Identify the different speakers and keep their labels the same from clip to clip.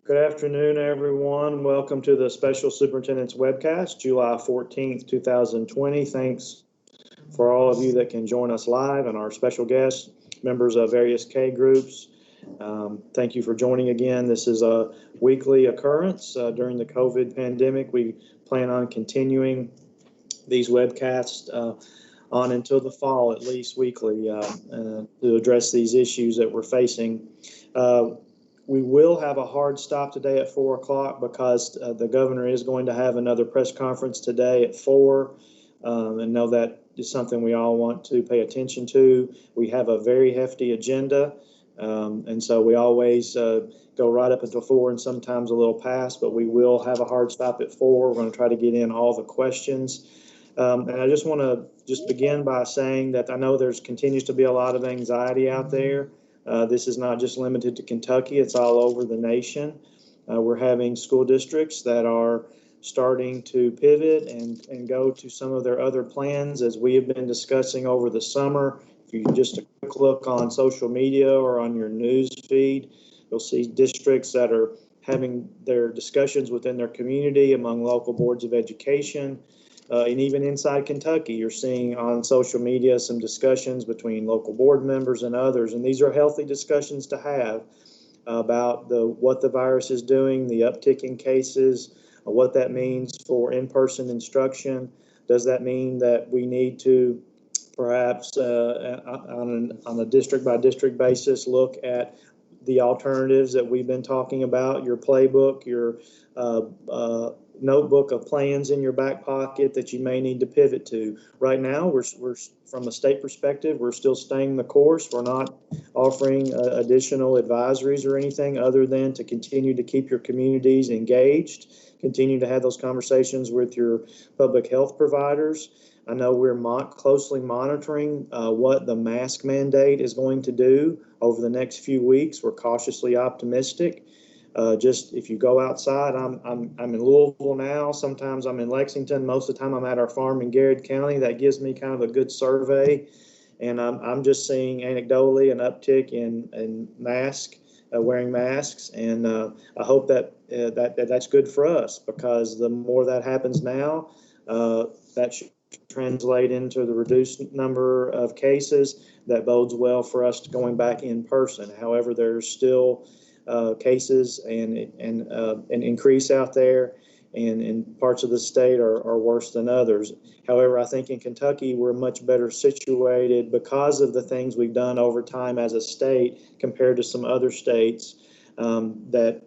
Speaker 1: Good afternoon, everyone. Welcome to the Special Superintendent's Webcast, July 14th, 2020. Thanks for all of you that can join us live and our special guests, members of various K groups. Thank you for joining again. This is a weekly occurrence during the COVID pandemic. We plan on continuing these webcasts on until the fall, at least weekly, to address these issues that we're facing. We will have a hard stop today at 4 o'clock because the governor is going to have another press conference today at 4, and know that is something we all want to pay attention to. We have a very hefty agenda, and so we always go right up until 4 and sometimes a little past, but we will have a hard stop at 4. We're going to try to get in all the questions. And I just want to begin by saying that I know there's continues to be a lot of anxiety out there. This is not just limited to Kentucky, it's all over the nation. We're having school districts that are starting to pivot and go to some of their other plans, as we have been discussing over the summer. If you just a quick look on social media or on your news feed, you'll see districts that are having their discussions within their community among local boards of education. And even inside Kentucky, you're seeing on social media some discussions between local board members and others. And these are healthy discussions to have about what the virus is doing, the uptick in cases, what that means for in-person instruction. Does that mean that we need to perhaps on a district-by-district basis look at the alternatives that we've been talking about, your playbook, your notebook of plans in your back pocket that you may need to pivot to? Right now, we're from a state perspective, we're still staying the course. We're not offering additional advisories or anything other than to continue to keep your communities engaged, continue to have those conversations with your public health providers. I know we're closely monitoring what the mask mandate is going to do over the next few weeks. We're cautiously optimistic. Just if you go outside, I'm in Louisville now. Sometimes I'm in Lexington. Most of the time I'm at our farm in Garrett County. That gives me kind of a good survey, and I'm just seeing anecdotally an uptick in wearing masks, and I hope that's good for us, because the more that happens now, that should translate into the reduced number of cases. That bodes well for us going back in person. However, there's still cases and an increase out there, and in parts of the state are worse than others. However, I think in Kentucky we're much better situated because of the things we've done over time as a state compared to some other states that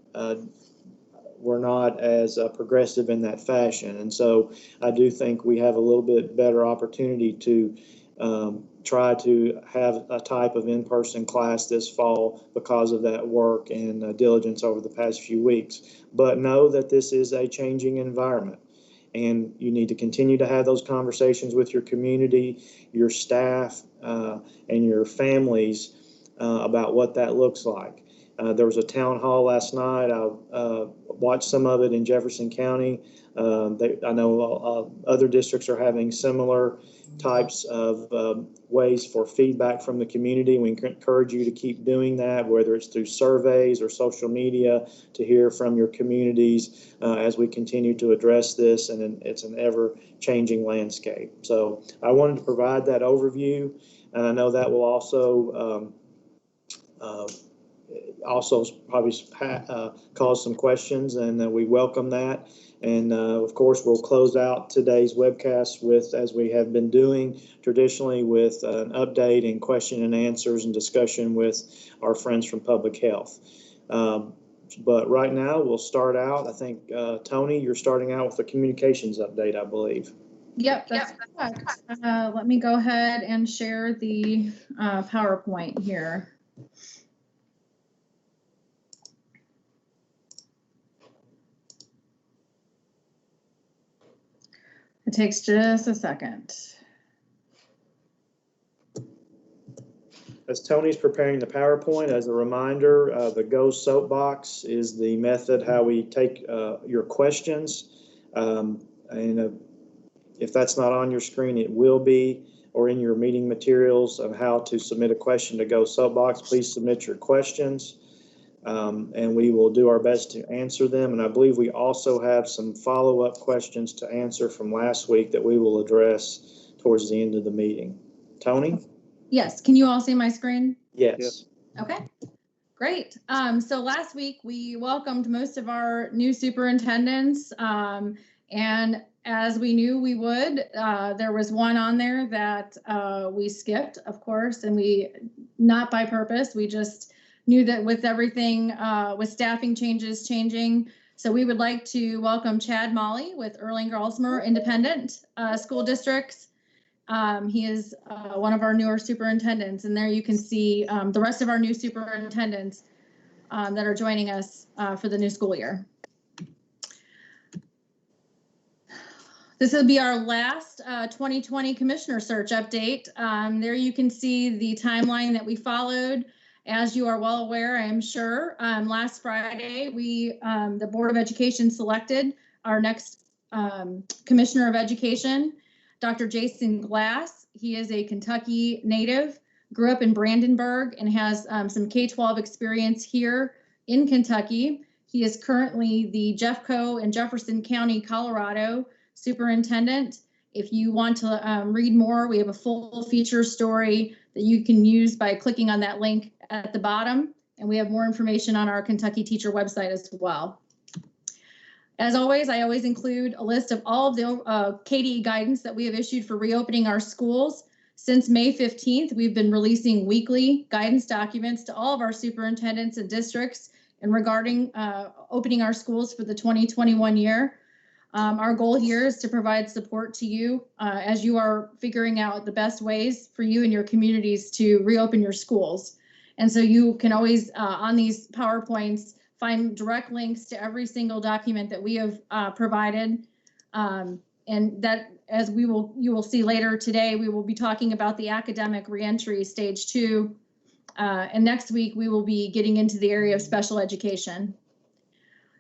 Speaker 1: we're not as progressive in that fashion. And so I do think we have a little bit better opportunity to try to have a type of in-person class this fall because of that work and diligence over the past few weeks. But know that this is a changing environment, and you need to continue to have those conversations with your community, your staff, and your families about what that looks like. There was a town hall last night. I watched some of it in Jefferson County. I know other districts are having similar types of ways for feedback from the community. We encourage you to keep doing that, whether it's through surveys or social media, to hear from your communities as we continue to address this, and it's an ever-changing landscape. So I wanted to provide that overview, and I know that will also probably cause some questions, and we welcome that. And of course, we'll close out today's webcast with, as we have been doing traditionally, with an update and question and answers and discussion with our friends from public health. But right now, we'll start out. I think, Tony, you're starting out with a communications update, I believe.
Speaker 2: Yep, that's correct. Let me go ahead and share the PowerPoint here. It takes just a second.
Speaker 1: As Tony's preparing the PowerPoint, as a reminder, the Go Soapbox is the method how we take your questions. And if that's not on your screen, it will be, or in your meeting materials of how to submit a question to Go Soapbox. Please submit your questions. and we will do our best to answer them. And I believe we also have some follow-up questions to answer from last week that we will address towards the end of the meeting. Tony?
Speaker 2: Yes, can you all see my screen?
Speaker 1: Yes.
Speaker 2: Okay, great. So last week we welcomed most of our new superintendents, and as we knew we would, there was one on there that we skipped, of course, and we, not by purpose, we just knew that with everything, with staffing changes changing. So we would like to welcome Chad Molly with Erling-Gralsmer Independent School Districts. He is one of our newer superintendents, and there you can see the rest of our new superintendents that are joining us for the new school year. This will be our last 2020 Commissioner Search update. There you can see the timeline that we followed. As you are well aware, I am sure, last Friday, the Board of Education selected our next Commissioner of Education, Dr. Jason Glass. He is a Kentucky native, grew up in Brandenburg, and has some K-12 experience here in Kentucky. He is currently the Jeffco in Jefferson County, Colorado superintendent. If you want to read more, we have a full feature story that you can use by clicking on that link at the bottom. And we have more information on our Kentucky Teacher website as well. As always, I always include a list of all of the KDE guidance that we have issued for reopening our schools. Since May 15th, we've been releasing weekly guidance documents to all of our superintendents and districts and regarding opening our schools for the 2021 year. Our goal here is to provide support to you as you are figuring out the best ways for you and your communities to reopen your schools. And so you can always, on these PowerPoints, find direct links to every single document that we have provided. And that, as you will see later today, we will be talking about the academic reentry stage 2. And next week, we will be getting into the area of special education.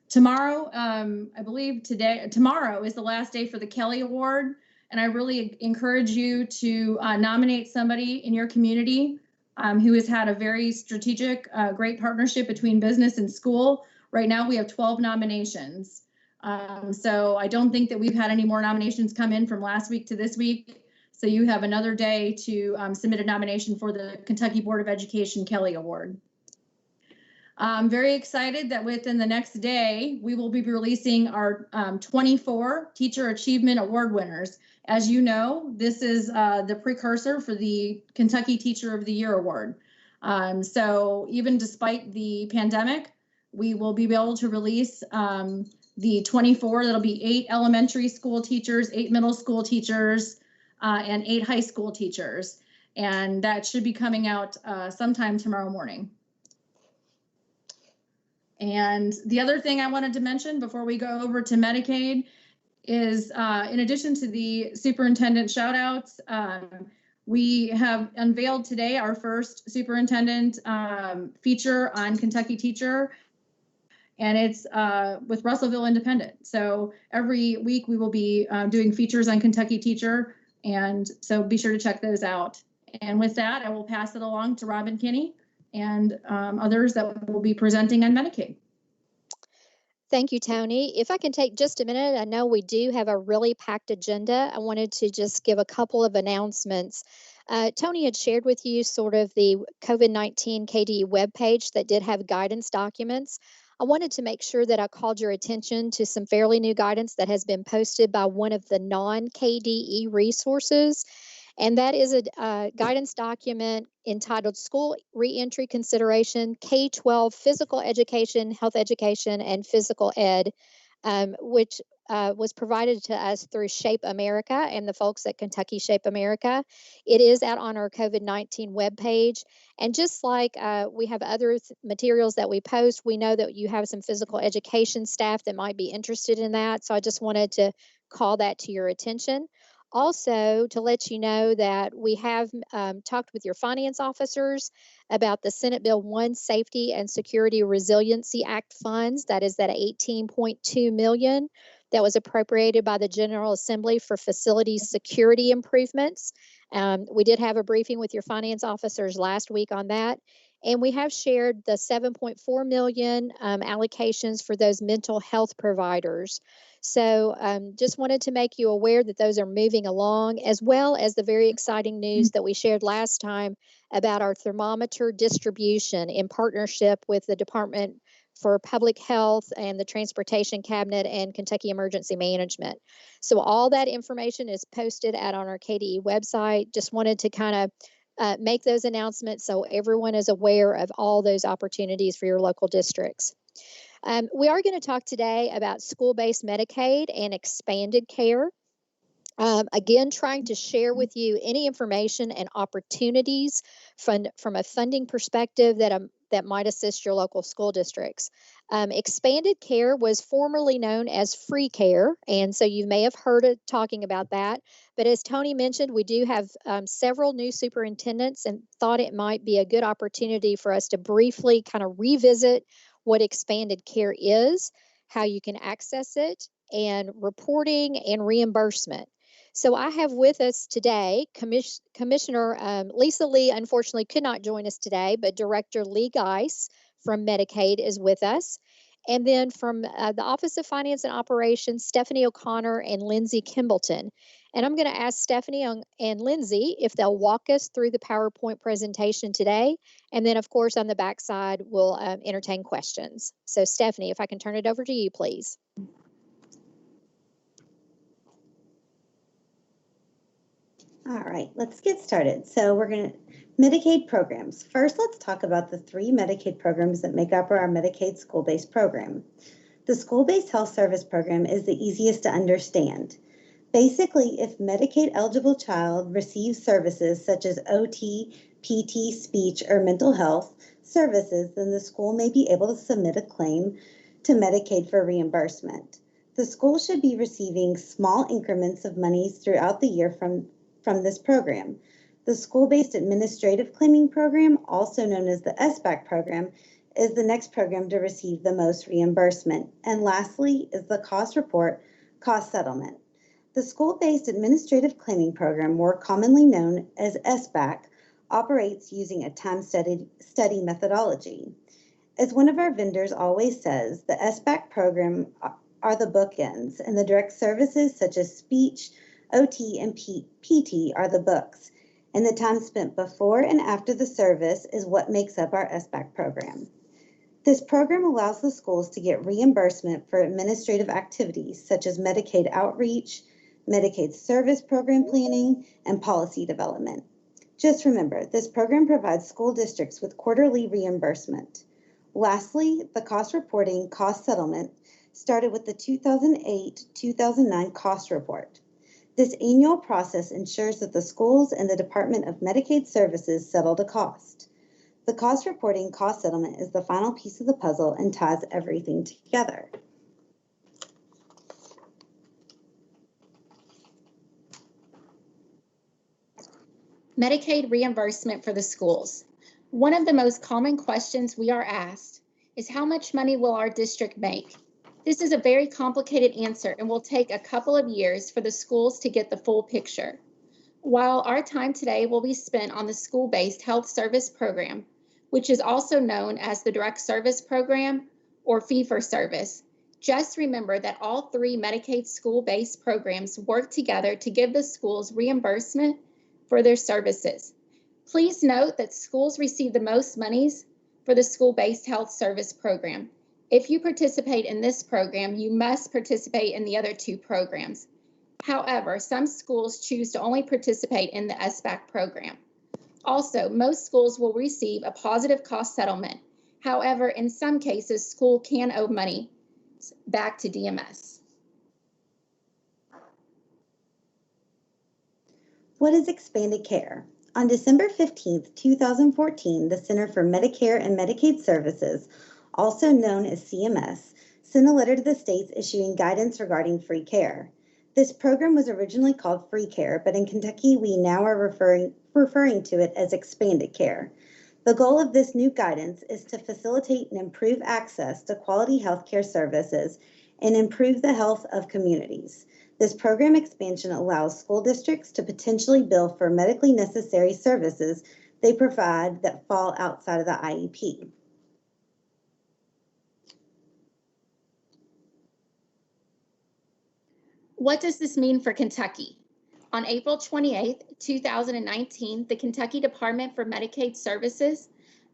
Speaker 2: Tomorrow, I believe tomorrow is the last day for the Kelly Award. And I really encourage you to nominate somebody in your community who has had a very strategic, great partnership between business and school. Right now, we have 12 nominations. So I don't think that we've had any more nominations come in from last week to this week. So you have another day to submit a nomination for the Kentucky Board of Education Kelly Award. I'm very excited that within the next day, we will be releasing our 24 Teacher Achievement Award winners. As you know, this is the precursor for the Kentucky Teacher of the Year Award. So even despite the pandemic, we will be able to release the 24. That'll be 8 elementary school teachers, 8 middle school teachers, and 8 high school teachers. And that should be coming out sometime tomorrow morning. And the other thing I wanted to mention before we go over to Medicaid is in addition to the superintendent shout outs, we have unveiled today our first superintendent feature on Kentucky Teacher, and it's with Russellville Independent. So every week we will be doing features on Kentucky Teacher, and so be sure to check those out. And with that, I will pass it along to Robin Kinney and others that will be presenting on Medicaid.
Speaker 3: Thank you, Tony. If I can take just a minute, I know we do have a really packed agenda. I wanted to just give a couple of announcements. Tony had shared with you sort of the COVID-19 KDE webpage that did have guidance documents. I wanted to make sure that I called your attention to some fairly new guidance that has been posted by one of the non-KDE resources. And that is a guidance document entitled School Reentry Consideration, K-12 Physical Education, Health Education, and Physical Ed, which was provided to us through Shape America and the folks at Kentucky Shape America. It is out on our COVID-19 webpage. And just like we have other materials that we post, we know that you have some physical education staff that might be interested in that. So I just wanted to call that to your attention. Also, to let you know that we have talked with your finance officers about the Senate Bill 1 Safety and Security Resiliency Act funds. That is that $18.2 million that was appropriated by the General Assembly for facility security improvements. We did have a briefing with your finance officers last week on that. And we have shared the 7.4 million allocations for those mental health providers. So just wanted to make you aware that those are moving along, as well as the very exciting news that we shared last time about our thermometer distribution in partnership with the Department for Public Health and the Transportation Cabinet and Kentucky Emergency Management. So all that information is posted out on our KDE website. Just wanted to kind of make those announcements so everyone is aware of all those opportunities for your local districts. We are going to talk today about school-based Medicaid and expanded care. Again, trying to share with you any information and opportunities from a funding perspective that might assist your local school districts. Expanded care was formerly known as free care, and so you may have heard it talking about that. But as Tony mentioned, we do have several new superintendents and thought it might be a good opportunity for us to briefly kind of revisit what expanded care is, how you can access it, and reporting and reimbursement. So I have with us today Commissioner Lisa Lee, unfortunately could not join us today, but Director Lee Geis from Medicaid is with us. And then from the Office of Finance and Operations, Stephanie O'Connor and Lindsay Kimbleton. And I'm going to ask Stephanie and Lindsay if they'll walk us through the PowerPoint presentation today. And then, of course, on the backside, we'll entertain questions. So Stephanie, if I can turn it over to you, please.
Speaker 4: All right, let's get started. So we're going to Medicaid programs. First, let's talk about the 3 Medicaid programs that make up our Medicaid school-based program. The school-based health service program is the easiest to understand. Basically, if Medicaid eligible child receives services such as OT, PT, speech, or mental health services, then the school may be able to submit a claim to Medicaid for reimbursement. The school should be receiving small increments of monies throughout the year from this program. The School-Based Administrative Claiming Program, also known as the SBAC program, is the next program to receive the most reimbursement. And lastly is the cost report, cost settlement. The School-Based Administrative Claiming Program, more commonly known as SBAC, operates using a time study methodology. As one of our vendors always says, the SBAC program are the bookends, and the direct services such as speech, OT, and PT are the books, and the time spent before and after the service is what makes up our SBAC program. This program allows the schools to get reimbursement for administrative activities such as Medicaid outreach, Medicaid service program planning, and policy development. Just remember, this program provides school districts with quarterly reimbursement. Lastly, the cost reporting, cost settlement started with the 2008-2009 cost report. This annual process ensures that the schools and the Department of Medicaid Services settle the cost. The cost reporting cost settlement is the final piece of the puzzle and ties everything together.
Speaker 2: Medicaid reimbursement for the schools. One of the most common questions we are asked is how much money will our district make? This is a very complicated answer and will take a couple of years for the schools to get the full picture. While our time today will be spent on the school-based health service program, which is also known as the direct service program or fee-for-service, just remember that all 3 Medicaid school-based programs work together to give the schools reimbursement for their services. Please note that schools receive the most monies for the school-based health service program. If you participate in this program, you must participate in the other 2 programs. However, some schools choose to only participate in the SBAC program. Also, most schools will receive a positive cost settlement. However, in some cases, school can owe money back to DMS.
Speaker 4: What is expanded care? On December 15, 2014, the Center for Medicare and Medicaid Services, also known as CMS, sent a letter to the states issuing guidance regarding free care. This program was originally called free care, but in Kentucky, we now are referring to it as expanded care. The goal of this new guidance is to facilitate and improve access to quality healthcare services and improve the health of communities. This program expansion allows school districts to potentially bill for medically necessary services they provide that fall outside of the IEP.
Speaker 5: What does this mean for Kentucky? On April 28, 2019, the Kentucky Department for Medicaid Services,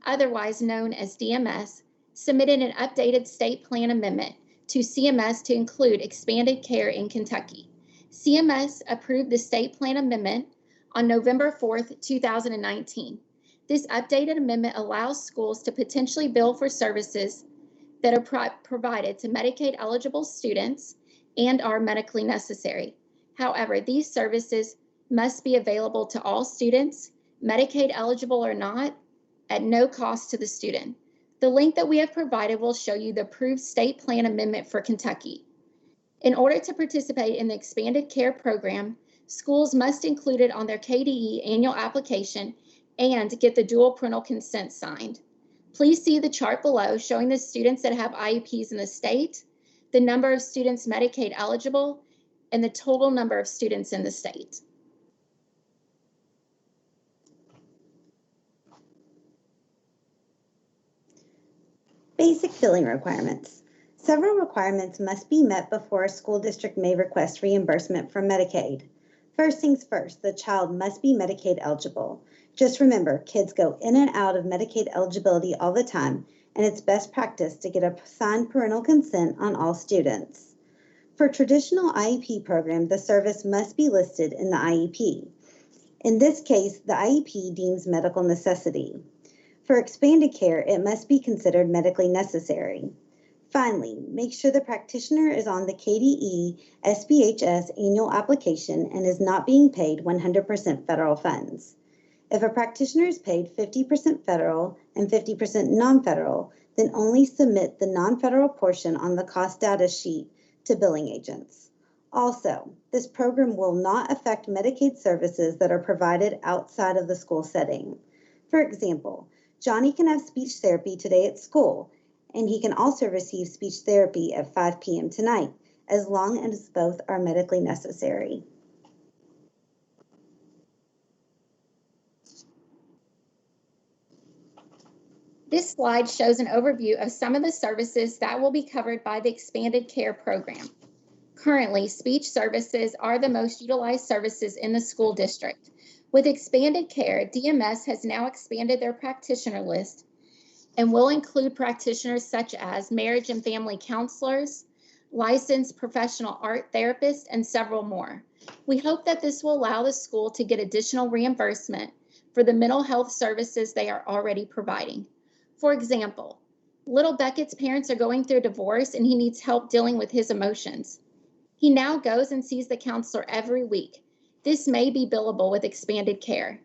Speaker 5: otherwise known as DMS, submitted an updated state plan amendment to CMS to include expanded care in Kentucky. CMS approved the state plan amendment on November 4th, 2019. This updated amendment allows schools to potentially bill for services that are provided to Medicaid eligible students and are medically necessary. However, these services must be available to all students, Medicaid eligible or not, at no cost to the student. The link that we have provided will show you the approved state plan amendment for Kentucky. In order to participate in the expanded care program, schools must include it on their KDE annual application and get the dual parental consent signed. Please see the chart below showing the students that have IEPs in the state, the number of students Medicaid eligible, and the total number of students in the state.
Speaker 4: Basic billing requirements. Several requirements must be met before a school district may request reimbursement from Medicaid. First things first, the child must be Medicaid eligible. Just remember, kids go in and out of Medicaid eligibility all the time, and it's best practice to get a signed parental consent on all students. For traditional IEP program, the service must be listed in the IEP. In this case, the IEP deems medical necessity. For expanded care, it must be considered medically necessary. Finally, make sure the practitioner is on the KDE SBHS annual application and is not being paid 100% federal funds. If a practitioner is paid 50% federal and 50% non-federal, then only submit the non-federal portion on the cost data sheet to billing agents. Also, this program will not affect Medicaid services that are provided outside of the school setting. For example, Johnny can have speech therapy today at school, and he can also receive speech therapy at 5 p.m. tonight, as long as both are medically necessary.
Speaker 5: This slide shows an overview of some of the services that will be covered by the expanded care program. Currently, speech services are the most utilized services in the school district. With expanded care, DMS has now expanded their practitioner list and will include practitioners such as marriage and family counselors, licensed professional art therapists, and several more. We hope that this will allow the school to get additional reimbursement for the mental health services they are already providing. For example, little Beckett's parents are going through a divorce and he needs help dealing with his emotions. He now goes and sees the counselor every week. This may be billable with expanded care.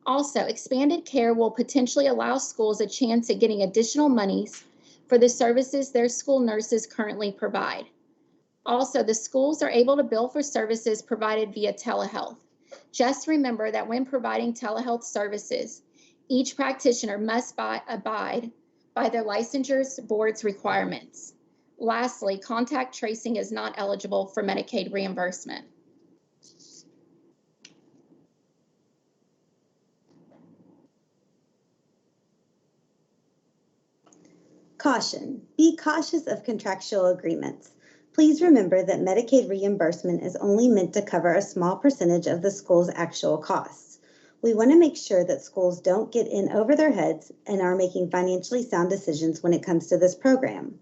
Speaker 5: Also, expanded care will potentially allow schools a chance at getting additional monies for the services their school nurses currently provide. Also, the schools are able to bill for services provided via telehealth. Just remember that when providing telehealth services, each practitioner must abide by their licensure board's requirements. Lastly, contact tracing is not eligible for Medicaid reimbursement.
Speaker 4: Caution: be cautious of contractual agreements. Please remember that Medicaid reimbursement is only meant to cover a small percentage of the school's actual costs. We want to make sure that schools don't get in over their heads and are making financially sound decisions when it comes to this program.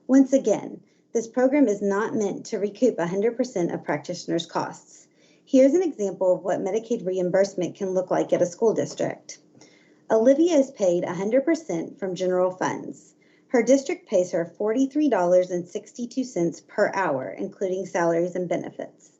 Speaker 4: Once again, this program is not meant to recoup 100% of practitioners' costs. Here's an example of what Medicaid reimbursement can look like at a school district. Olivia is paid 100% from general funds. Her district pays her $43.62 per hour, including salaries and benefits.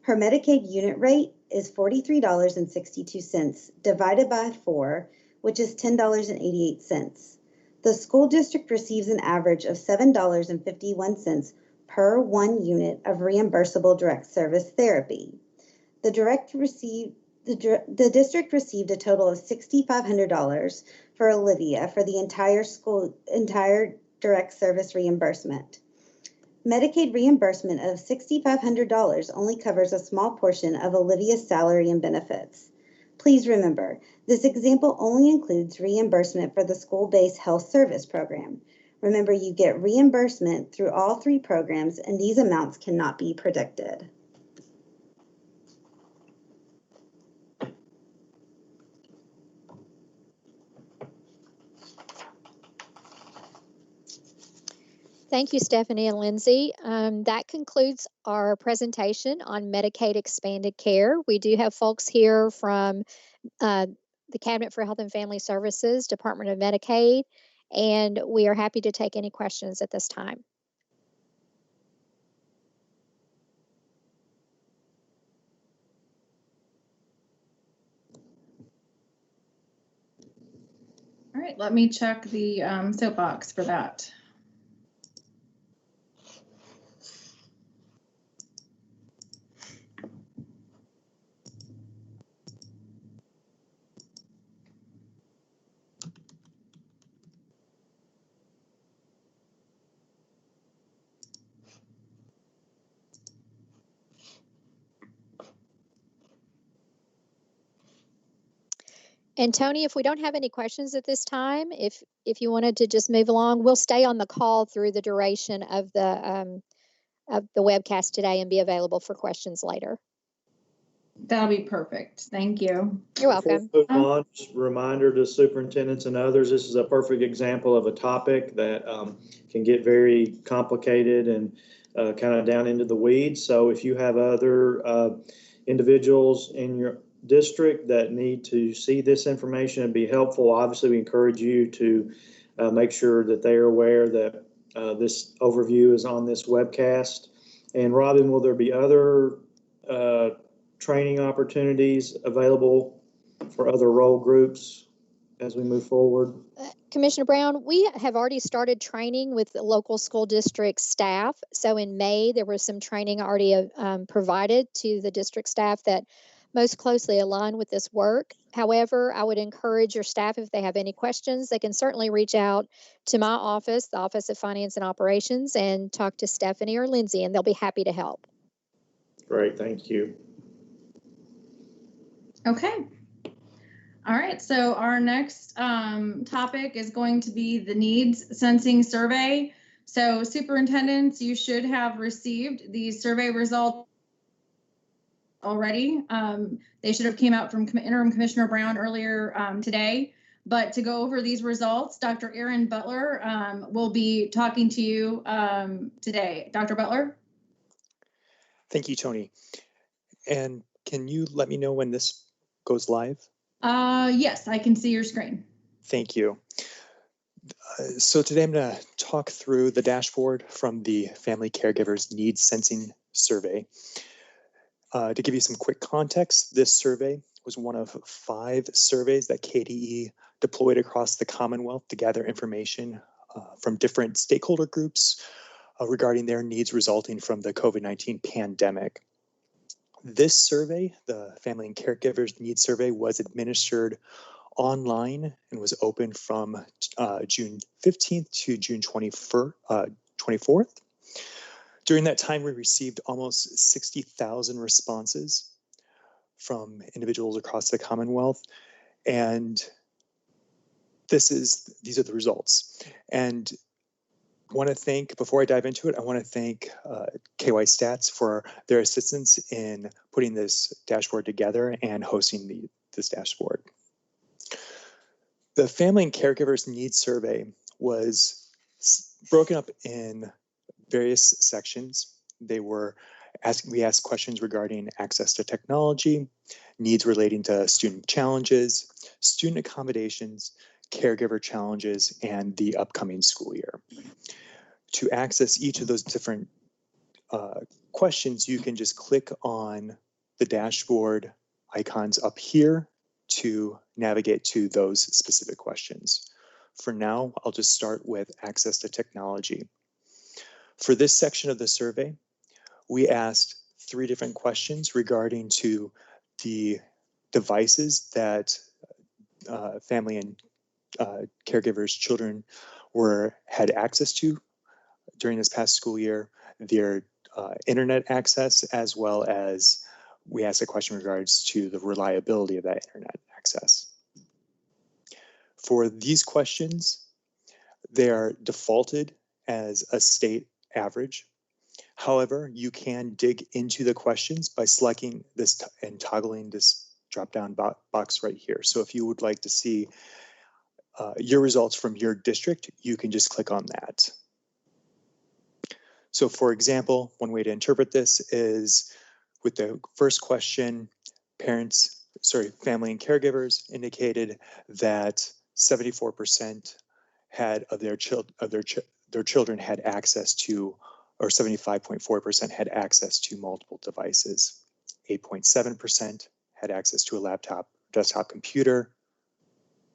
Speaker 4: Her Medicaid unit rate is $43.62 divided by 4, which is $10.88. The school district receives an average of $7.51 per 1 unit of reimbursable direct service therapy. The district received a total of $6,500 for Olivia for the entire direct service reimbursement. Medicaid reimbursement of $6,500 only covers a small portion of Olivia's salary and benefits. Please remember, this example only includes reimbursement for the school-based health service program. Remember, you get reimbursement through all 3 programs, and these amounts cannot be predicted.
Speaker 3: Thank you, Stephanie and Lindsay. That concludes our presentation on Medicaid Expanded Care. We do have folks here from the Cabinet for Health and Family Services, Department of Medicaid, and we are happy to take any questions at this time.
Speaker 2: All right, let me check the soapbox for that.
Speaker 3: And Tony, if we don't have any questions at this time, if you wanted to just move along, we'll stay on the call through the duration of the webcast today and be available for questions later.
Speaker 2: That'll be perfect. Thank you.
Speaker 3: You're welcome.
Speaker 1: Before we move on, just a reminder to superintendents and others, this is a perfect example of a topic that can get very complicated and kind of down into the weeds. So if you have other individuals in your district that need to see this information and be helpful, obviously we encourage you to make sure that they are aware that this overview is on this webcast. And Robin, will there be other training opportunities available for other role groups as we move forward?
Speaker 3: Commissioner Brown, we have already started training with the local school district staff. So in May, there was some training already provided to the district staff that most closely align with this work. However, I would encourage your staff, if they have any questions, they can certainly reach out to my office, the Office of Finance and Operations, and talk to Stephanie or Lindsay, and they'll be happy to help.
Speaker 1: Great, thank you.
Speaker 2: Okay. All right, so our next topic is going to be the needs sensing survey. So superintendents, you should have received the survey results already. They should have came out from Interim Commissioner Brown earlier today. But to go over these results, Dr. Erin Butler will be talking to you today. Dr. Butler?
Speaker 6: Thank you, Tony. And can you let me know when this goes live?
Speaker 2: Yes, I can see your screen.
Speaker 6: Thank you. So today I'm going to talk through the dashboard from the Family Caregivers Needs Sensing Survey. To give you some quick context, this survey was one of 5 surveys that KDE deployed across the Commonwealth to gather information from different stakeholder groups regarding their needs resulting from the COVID-19 pandemic. This survey, the Family and Caregivers Needs Survey, was administered online and was open from June 15th to June 24th. During that time, we received almost 60,000 responses from individuals across the Commonwealth, and these are the results. And I want to thank, before I dive into it, I want to thank KY Stats for their assistance in putting this dashboard together and hosting this dashboard. The Family and Caregivers Needs Survey was broken up in various sections. We asked questions regarding access to technology, needs relating to student challenges, student accommodations, caregiver challenges, and the upcoming school year. To access each of those different questions, you can just click on the dashboard icons up here to navigate to those specific questions. For now, I'll just start with access to technology. For this section of the survey, we asked 3 different questions regarding to the devices that family and caregivers' children had access to during this past school year, their internet access, as well as we asked a question in regards to the reliability of that internet access. For these questions, they are defaulted as a state average. However, you can dig into the questions by selecting this and toggling this drop-down box right here. So if you would like to see your results from your district, you can just click on that. So for example, one way to interpret this is with the first question, family and caregivers indicated that 74% of their children had access to, or 75.4% had access to multiple devices. 8.7% had access to a laptop, desktop computer,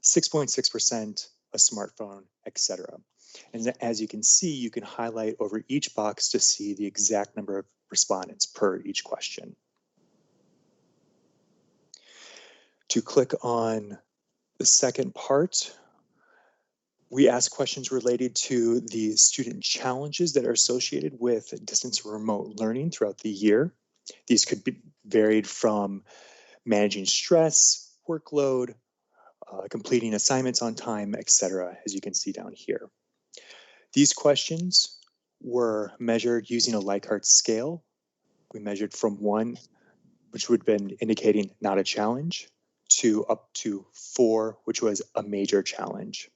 Speaker 6: 6.6% a smartphone, etc. And as you can see, you can highlight over each box to see the exact number of respondents per each question. To click on the second part, we ask questions related to the student challenges that are associated with distance or remote learning throughout the year. These could be varied from managing stress, workload, completing assignments on time, etc., as you can see down here. These questions were measured using a Likert scale. We measured from 1, which would have been indicating not a challenge, to up to 4, which was a major challenge.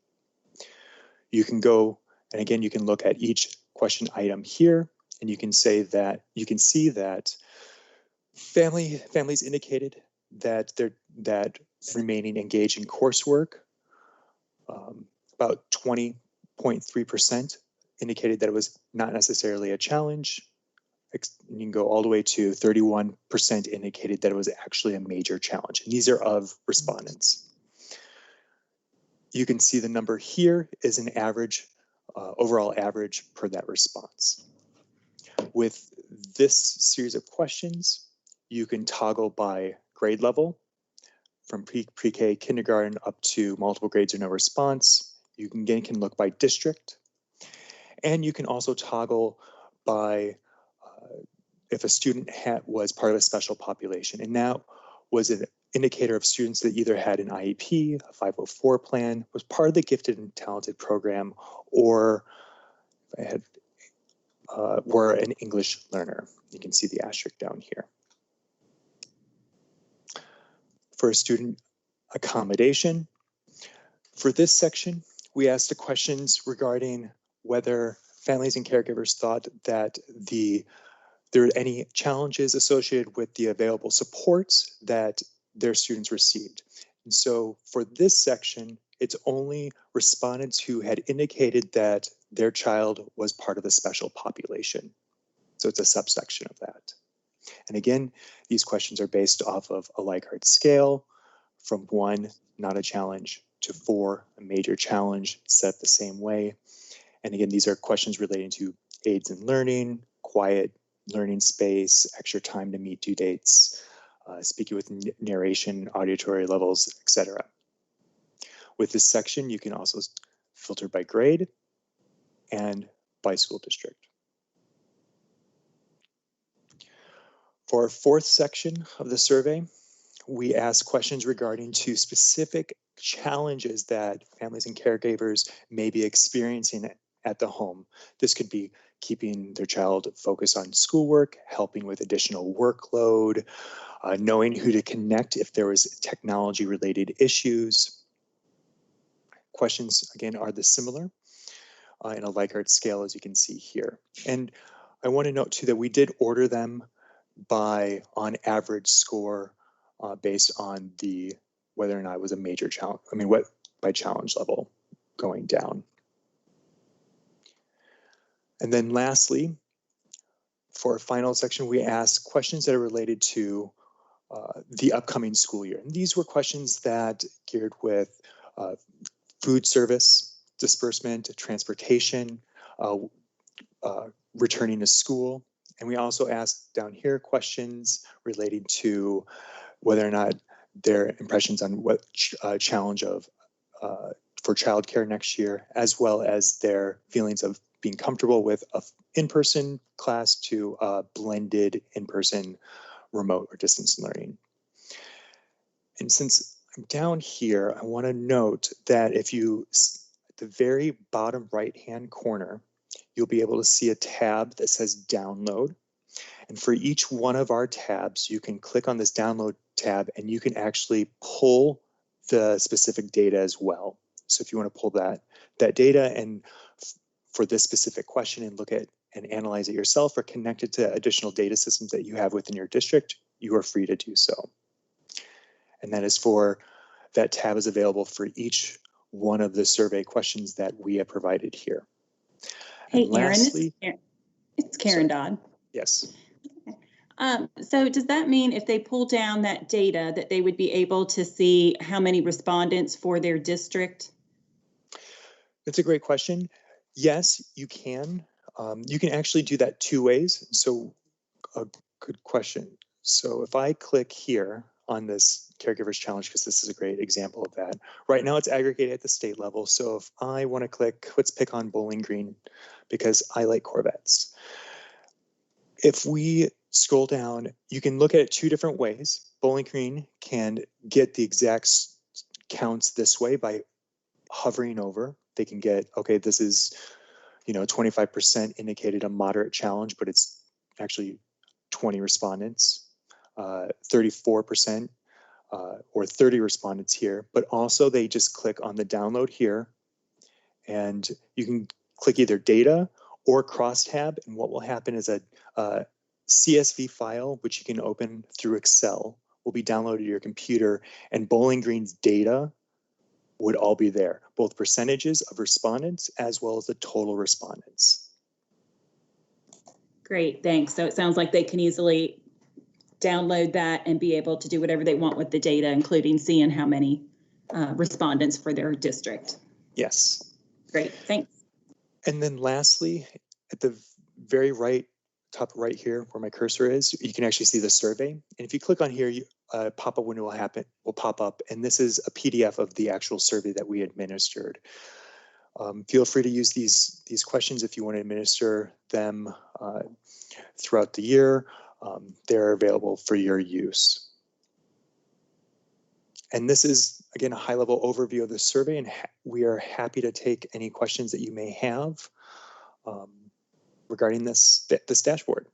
Speaker 6: You can go, and again, you can look at each question item here, and you can see that families indicated that remaining engaged in coursework, about 20.3% indicated that it was not necessarily a challenge. You can go all the way to 31% indicated that it was actually a major challenge. And these are of respondents. You can see the number here is an average, overall average per that response. With this series of questions, you can toggle by grade level from pre-K kindergarten up to multiple grades or no response. You can look by district, and you can also toggle by if a student was part of a special population, and that was an indicator of students that either had an IEP, a 504 plan, was part of the gifted and talented program, or were an English learner. You can see the asterisk down here. For student accommodation, for this section, we asked the questions regarding whether families and caregivers thought that there were any challenges associated with the available supports that their students received. And so for this section, it's only respondents who had indicated that their child was part of the special population. So it's a subsection of that. And again, these questions are based off of a Likert scale from 1, not a challenge, to 4, a major challenge, set the same way. And again, these are questions relating to aids in learning, quiet learning space, extra time to meet due dates, speaking with narration, auditory levels, etc. With this section, you can also filter by grade and by school district. For our fourth section of the survey, we ask questions regarding to specific challenges that families and caregivers may be experiencing at the home. This could be keeping their child focused on schoolwork, helping with additional workload, knowing who to connect if there was technology-related issues. Questions, again, are similar in a Likert scale, as you can see here. And I want to note, too, that we did order them by on average score based on whether or not it was a major challenge, by challenge level going down. And then lastly, for our final section, we asked questions that are related to the upcoming school year. And these were questions that geared with food service, disbursement, transportation, returning to school. And we also asked down here questions relating to whether or not their impressions on what challenge of for childcare next year, as well as their feelings of being comfortable with an in-person class to a blended in-person remote or distance learning. And since I'm down here, I want to note that if you, at the very bottom right-hand corner, you'll be able to see a tab that says download. And for each one of our tabs, you can click on this download tab and you can actually pull the specific data as well. So if you want to pull that data and for this specific question and look at and analyze it yourself or connect it to additional data systems that you have within your district, you are free to do so. And that tab is available for each one of the survey questions that we have provided here.
Speaker 7: Hey,
Speaker 6: and lastly,
Speaker 7: Erin, it's Karen Dodd.
Speaker 6: Yes.
Speaker 7: So does that mean if they pull down that data that they would be able to see how many respondents for their district?
Speaker 6: That's a great question. Yes, you can. You can actually do that two ways. So a good question. So if I click here on this Caregivers Challenge, because this is a great example of that. Right now it's aggregated at the state level. So if I want to click, let's pick on Bowling Green because I like Corvettes. If we scroll down, you can look at it two different ways. Bowling Green can get the exact counts this way by hovering over. They can get, okay, this is, 25% indicated a moderate challenge, but it's actually 20 respondents, 34% or 30 respondents here. But also they just click on the download here and you can click either data or crosstab, and what will happen is a CSV file, which you can open through Excel, will be downloaded to your computer, and Bowling Green's data would all be there, both percentages of respondents as well as the total respondents.
Speaker 7: Great, thanks. So it sounds like they can easily download that and be able to do whatever they want with the data, including seeing how many respondents for their district.
Speaker 6: Yes.
Speaker 7: Great, thanks.
Speaker 6: And then lastly, at the very top right here where my cursor is, you can actually see the survey. And if you click on here, a pop-up window will pop up, and this is a PDF of the actual survey that we administered. Feel free to use these questions if you want to administer them throughout the year. They're available for your use. And this is, again, a high-level overview of the survey, and we are happy to take any questions that you may have regarding this dashboard.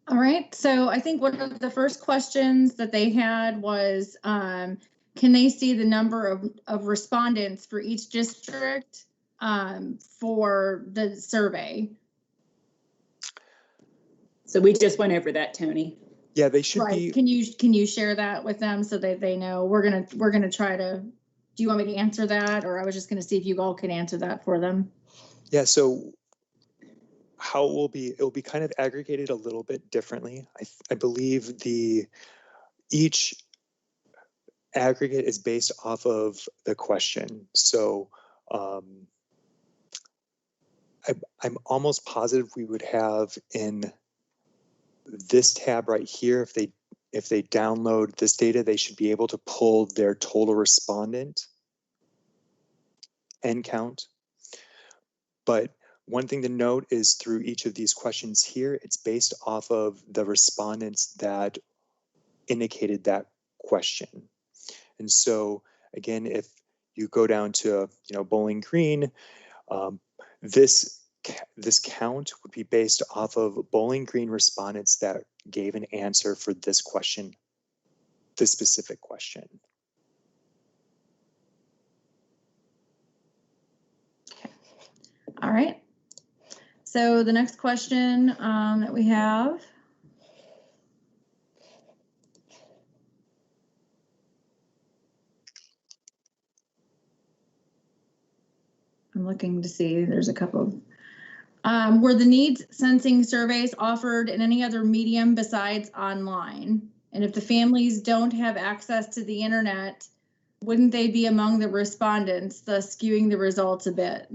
Speaker 2: All right, so I think one of the first questions that they had was, can they see the number of respondents for each district for the survey?
Speaker 7: So we just went over that, Tony.
Speaker 6: Yeah, they should
Speaker 2: Right.
Speaker 6: be.
Speaker 2: Can you share that with them so that they know? We're gonna try to. Do you want me to answer that, or I was just gonna see if you all could answer that for them?
Speaker 6: Yeah. So how it will be kind of aggregated a little bit differently. I believe each aggregate is based off of the question. So I'm almost positive we would have in this tab right here, if they download this data, they should be able to pull their total respondent and count. But one thing to note is through each of these questions here, it's based off of the respondents that indicated that question. And so again, if you go down to Bowling Green, this count would be based off of Bowling Green respondents that gave an answer for this question, this specific question.
Speaker 2: Okay. All right. So the next question that we have. I'm looking to see, there's a couple of. Were the needs sensing surveys offered in any other medium besides online? And if the families don't have access to the internet, wouldn't they be among the respondents, thus skewing the results a bit?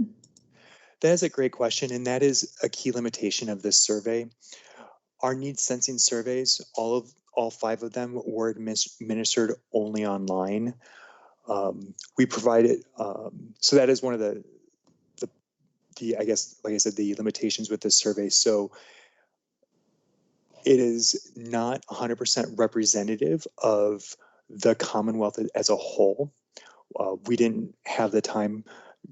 Speaker 6: That is a great question, and that is a key limitation of this survey. Our needs sensing surveys, all 5 of them were administered only online. We provided, so that is one of the I guess, like I said, the limitations with this survey. So it is not 100% representative of the Commonwealth as a whole. We didn't have the time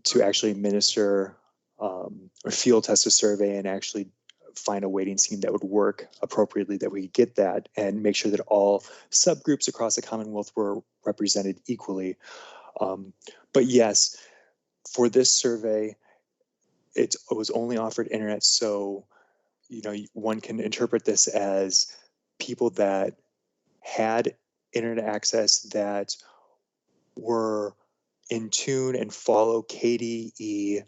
Speaker 6: to actually administer or field test a survey and actually find a weighting scheme that would work appropriately, that we get that and make sure that all subgroups across the Commonwealth were represented equally. But yes, for this survey, it was only offered internet, so one can interpret this as people that had internet access that were in tune and follow KDE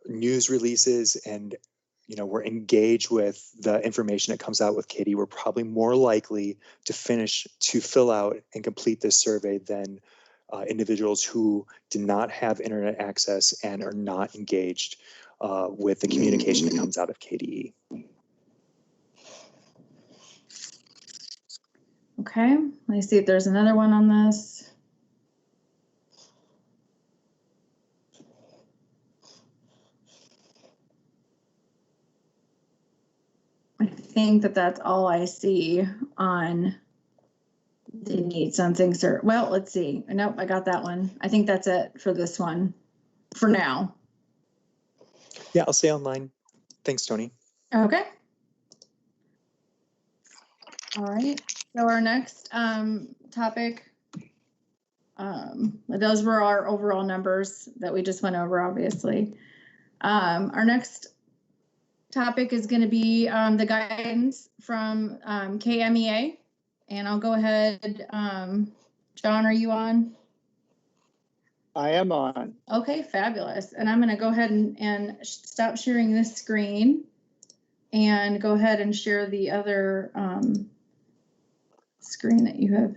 Speaker 6: news releases and were engaged with the information that comes out with KDE. We're probably more likely to fill out and complete this survey than individuals who did not have internet access and are not engaged with the communication that comes out of KDE.
Speaker 2: Okay, let me see if there's another one on this. I think that's all I see on the need something, sir. Well, let's see. Nope, I got that one. I think that's it for this one for now.
Speaker 6: Yeah, I'll stay online. Thanks, Tony.
Speaker 2: Okay. All right. So our next topic, those were our overall numbers that we just went over, obviously. Our next topic is going to be the guidance from KMEA. And I'll go ahead. John, are you on?
Speaker 8: I am on.
Speaker 2: Okay, fabulous. And I'm going to go ahead and stop sharing this screen and go ahead and share the other screen that you have.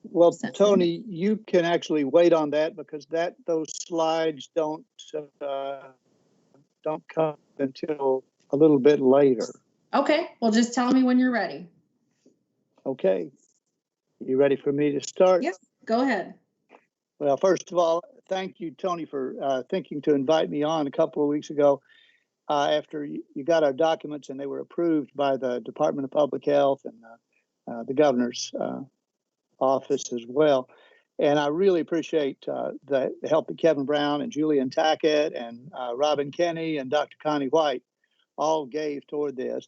Speaker 8: Well, Tony, you can actually wait on that because those slides don't come until a little bit later.
Speaker 2: Okay, well, just tell me when you're ready.
Speaker 8: Okay. You ready for me to start?
Speaker 2: Yes, go ahead.
Speaker 8: Well, first of all, thank you, Tony, for thinking to invite me on a couple of weeks ago after you got our documents and they were approved by the Department of Public Health and the governor's office as well. And I really appreciate the help that Kevin Brown and Julian Tackett and Robin Kenny and Dr. Connie White all gave toward this.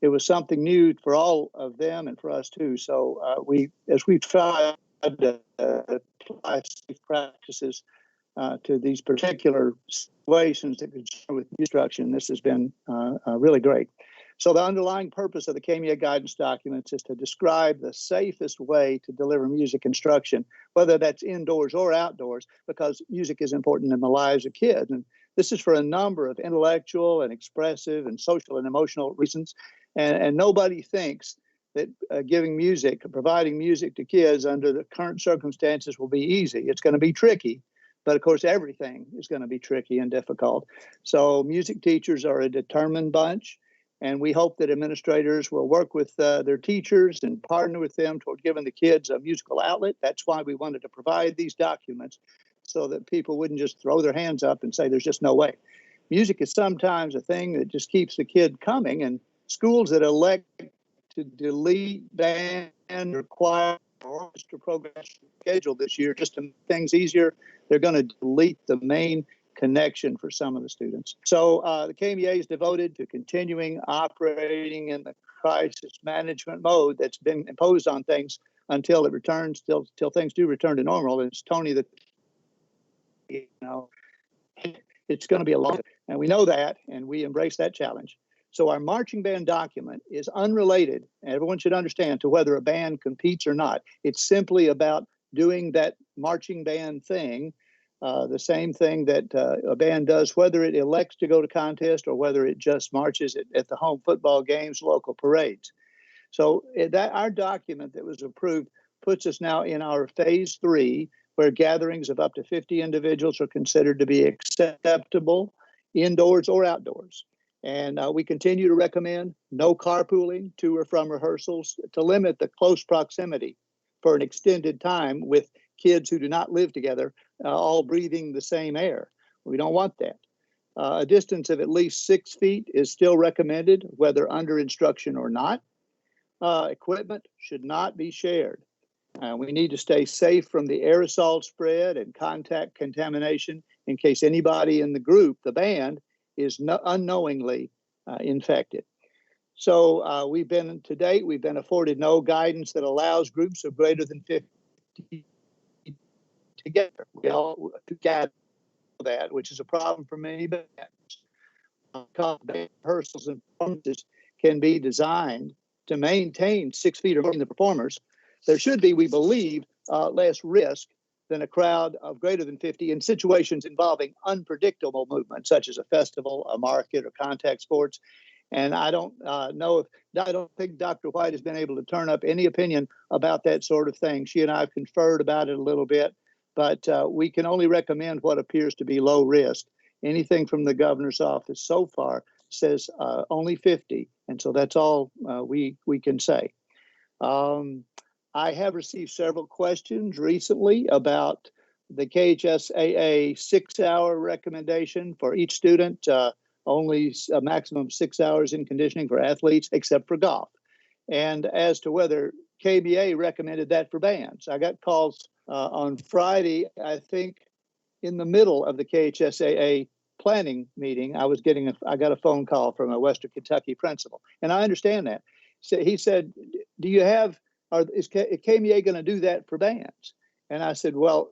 Speaker 8: It was something new for all of them and for us too. So as we've tried to apply safe practices to these particular situations that concern with instruction, this has been really great. So the underlying purpose of the KMEA guidance documents is to describe the safest way to deliver music instruction, whether that's indoors or outdoors, because music is important in the lives of kids. And this is for a number of intellectual and expressive and social and emotional reasons. And nobody thinks that providing music to kids under the current circumstances will be easy. It's going to be tricky. But of course, everything is going to be tricky and difficult. So music teachers are a determined bunch. And we hope that administrators will work with their teachers and partner with them toward giving the kids a musical outlet. That's why we wanted to provide these documents so that people wouldn't just throw their hands up and say, there's just no way. Music is sometimes a thing that just keeps the kid coming. And schools that elect to delete band require orchestra programs scheduled this year just to make things easier, they're going to delete the main connection for some of the students. So the KMEA is devoted to continuing operating in the crisis management mode that's been imposed on things until it returns, till things do return to normal. And it's Tony that, it's going to be a long, and we know that, and we embrace that challenge. So our marching band document is unrelated, and everyone should understand, to whether a band competes or not. It's simply about doing that marching band thing, the same thing that a band does, whether it elects to go to contest or whether it just marches at the home football games, local parades. So our document that was approved puts us now in our phase 3, where gatherings of up to 50 individuals are considered to be acceptable, indoors or outdoors. And we continue to recommend no carpooling to or from rehearsals to limit the close proximity for an extended time with kids who do not live together all breathing the same air. We don't want that. A distance of at least 6 feet is still recommended, whether under instruction or not. Equipment should not be shared. We need to stay safe from the aerosol spread and contact contamination in case anybody in the group, the band, is unknowingly infected. So we've been afforded no guidance that allows groups of greater than 50 together. We all gather that, which is a problem for many bands. Rehearsals and performances can be designed to maintain 6 feet between the performers. There should be, we believe, less risk than a crowd of greater than 50 in situations involving unpredictable movement, such as a festival, a market, or contact sports. And I don't think Dr. White has been able to turn up any opinion about that sort of thing. She and I have conferred about it a little bit, but we can only recommend what appears to be low risk. Anything from the governor's office so far says only 50, and so that's all we can say. I have received several questions recently about the KHSAA 6-hour recommendation for each student, only a maximum of 6 hours in conditioning for athletes, except for golf. And as to whether KBA recommended that for bands, I got calls on Friday, I think in the middle of the KHSAA planning meeting, I got a phone call from a Western Kentucky principal, and I understand that. So he said, is KBA going to do that for bands? And I said, well,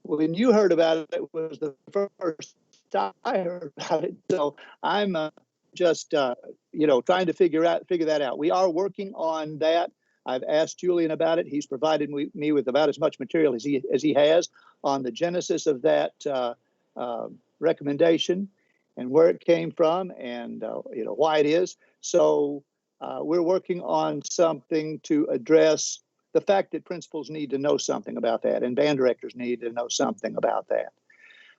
Speaker 8: when you heard about it, it was the first I heard about it. So I'm just trying to figure that out. We are working on that. I've asked Julian about it. He's provided me with about as much material as he has on the genesis of that recommendation and where it came from and why it is. So we're working on something to address the fact that principals need to know something about that and band directors need to know something about that.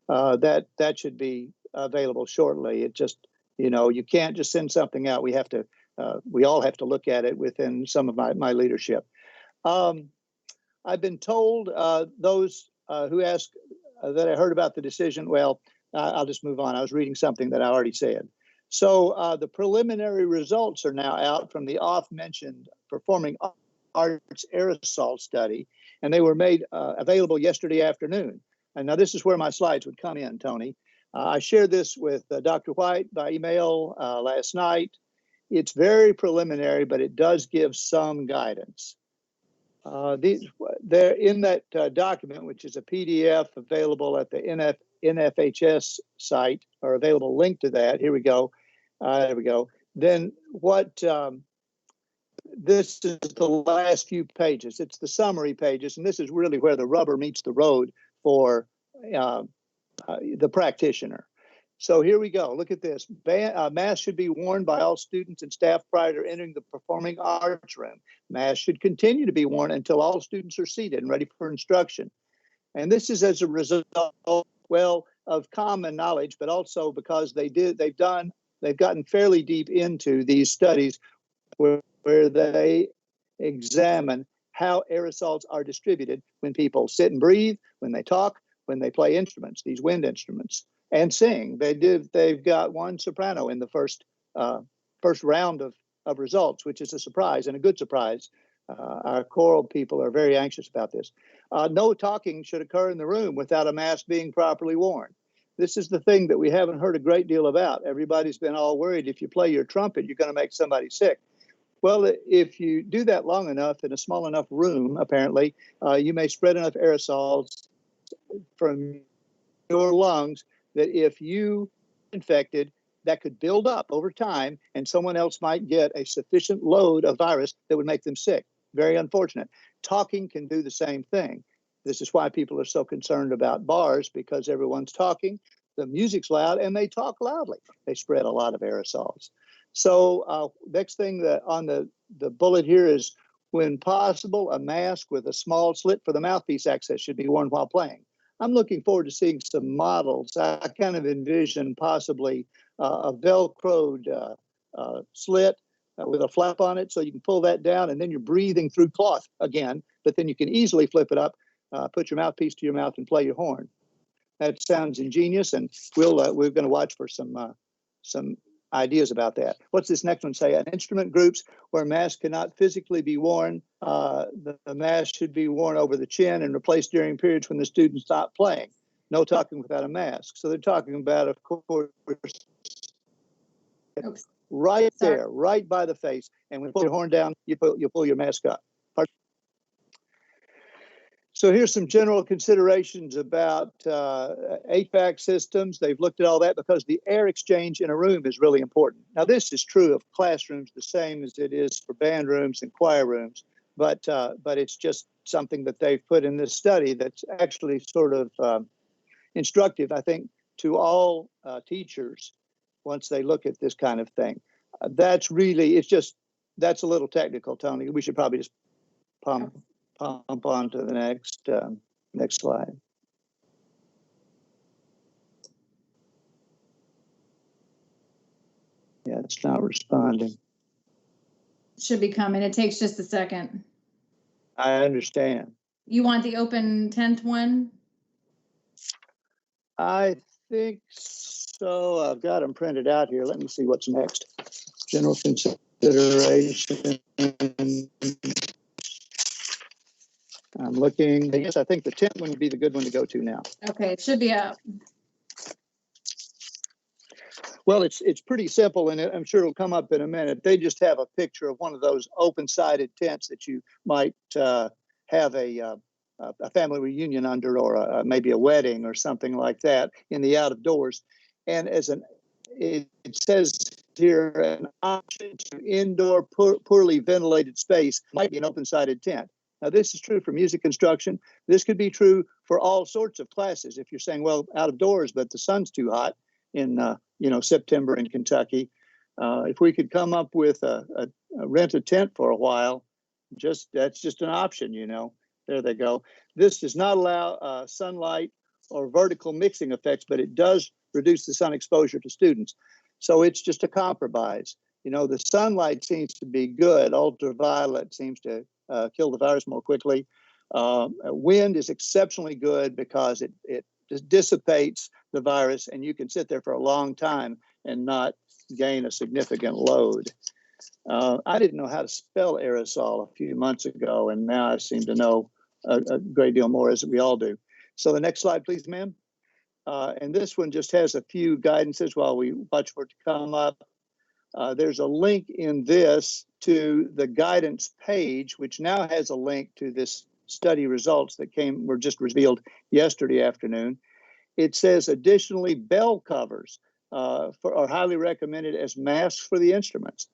Speaker 8: That should be available shortly. It just, you can't just send something out. We all have to look at it within some of my leadership. I've been told those who asked that I heard about the decision. Well, I'll just move on. I was reading something that I already said. So the preliminary results are now out from the oft-mentioned Performing Arts Aerosol Study, and they were made available yesterday afternoon. And now this is where my slides would come in, Tony. I shared this with Dr. White by email last night. It's very preliminary, but it does give some guidance. They're in that document, which is a PDF available at the NFHS site, or available link to that. Here we go. There we go. Then this is the last few pages. It's the summary pages, and this is really where the rubber meets the road for the practitioner. So here we go. Look at this. Masks should be worn by all students and staff prior to entering the performing arts room. Masks should continue to be worn until all students are seated and ready for instruction. And this is as a result, well, of common knowledge, but also because they've gotten fairly deep into these studies where they examine how aerosols are distributed when people sit and breathe, when they talk, when they play instruments, these wind instruments, and sing. They've got one soprano in the first round of results, which is a surprise and a good surprise. Our choral people are very anxious about this. No talking should occur in the room without a mask being properly worn. This is the thing that we haven't heard a great deal about. Everybody's been all worried if you play your trumpet, you're going to make somebody sick. Well, if you do that long enough in a small enough room, apparently, you may spread enough aerosols from your lungs that if you infected, that could build up over time and someone else might get a sufficient load of virus that would make them sick. Very unfortunate. Talking can do the same thing. This is why people are so concerned about bars, because everyone's talking, the music's loud, and they talk loudly. They spread a lot of aerosols. So next thing on the bullet here is, when possible, a mask with a small slit for the mouthpiece access should be worn while playing. I'm looking forward to seeing some models. I kind of envision possibly a Velcroed slit with a flap on it, so you can pull that down and then you're breathing through cloth again, but then you can easily flip it up put your mouthpiece to your mouth and play your horn. That sounds ingenious, and we're going to watch for some ideas about that. What's this next one say? Instrument groups where masks cannot physically be worn, the mask should be worn over the chin and replaced during periods when the students stop playing. No talking without a mask. So they're talking about, of course,
Speaker 2: Oops.
Speaker 8: right
Speaker 2: Sorry.
Speaker 8: there, right by the face. And when you pull your horn down, you pull your mask up. So here's some general considerations about HVAC systems. They've looked at all that because the air exchange in a room is really important. Now, this is true of classrooms the same as it is for band rooms and choir rooms, but it's just something that they've put in this study that's actually sort of instructive, I think, to all teachers once they look at this kind of thing. That's a little technical, Tony. We should probably just pump on to the next slide. Yeah, it's not responding.
Speaker 2: Should be coming. It takes just a second.
Speaker 8: I understand.
Speaker 2: You want the open tent one?
Speaker 8: I think so. I've got them printed out here. Let me see what's next. General consideration. I'm looking. Yes, I think the 10th one would be the good one to go to now.
Speaker 2: Okay, it should be up.
Speaker 8: Well, it's pretty simple, and I'm sure it'll come up in a minute. They just have a picture of one of those open-sided tents that you might have a family reunion under, or maybe a wedding or something like that in the out of doors. And it says here, an option to indoor poorly ventilated space might be an open-sided tent. Now, this is true for music instruction. This could be true for all sorts of classes. If you're saying, well, out of doors, but the sun's too hot in September in Kentucky, if we could come up with a rent a tent for a while, that's just an option. There they go. This does not allow sunlight or vertical mixing effects, but it does reduce the sun exposure to students. So it's just a compromise. The sunlight seems to be good. Ultraviolet seems to kill the virus more quickly. Wind is exceptionally good because it just dissipates the virus, and you can sit there for a long time and not gain a significant load. I didn't know how to spell aerosol a few months ago, and now I seem to know a great deal more, as we all do. So the next slide, please, ma'am. And this one just has a few guidances while we watch for it to come up. There's a link in this to the guidance page, which now has a link to this study results that were just revealed yesterday afternoon. It says, additionally, bell covers are highly recommended as masks for the instruments.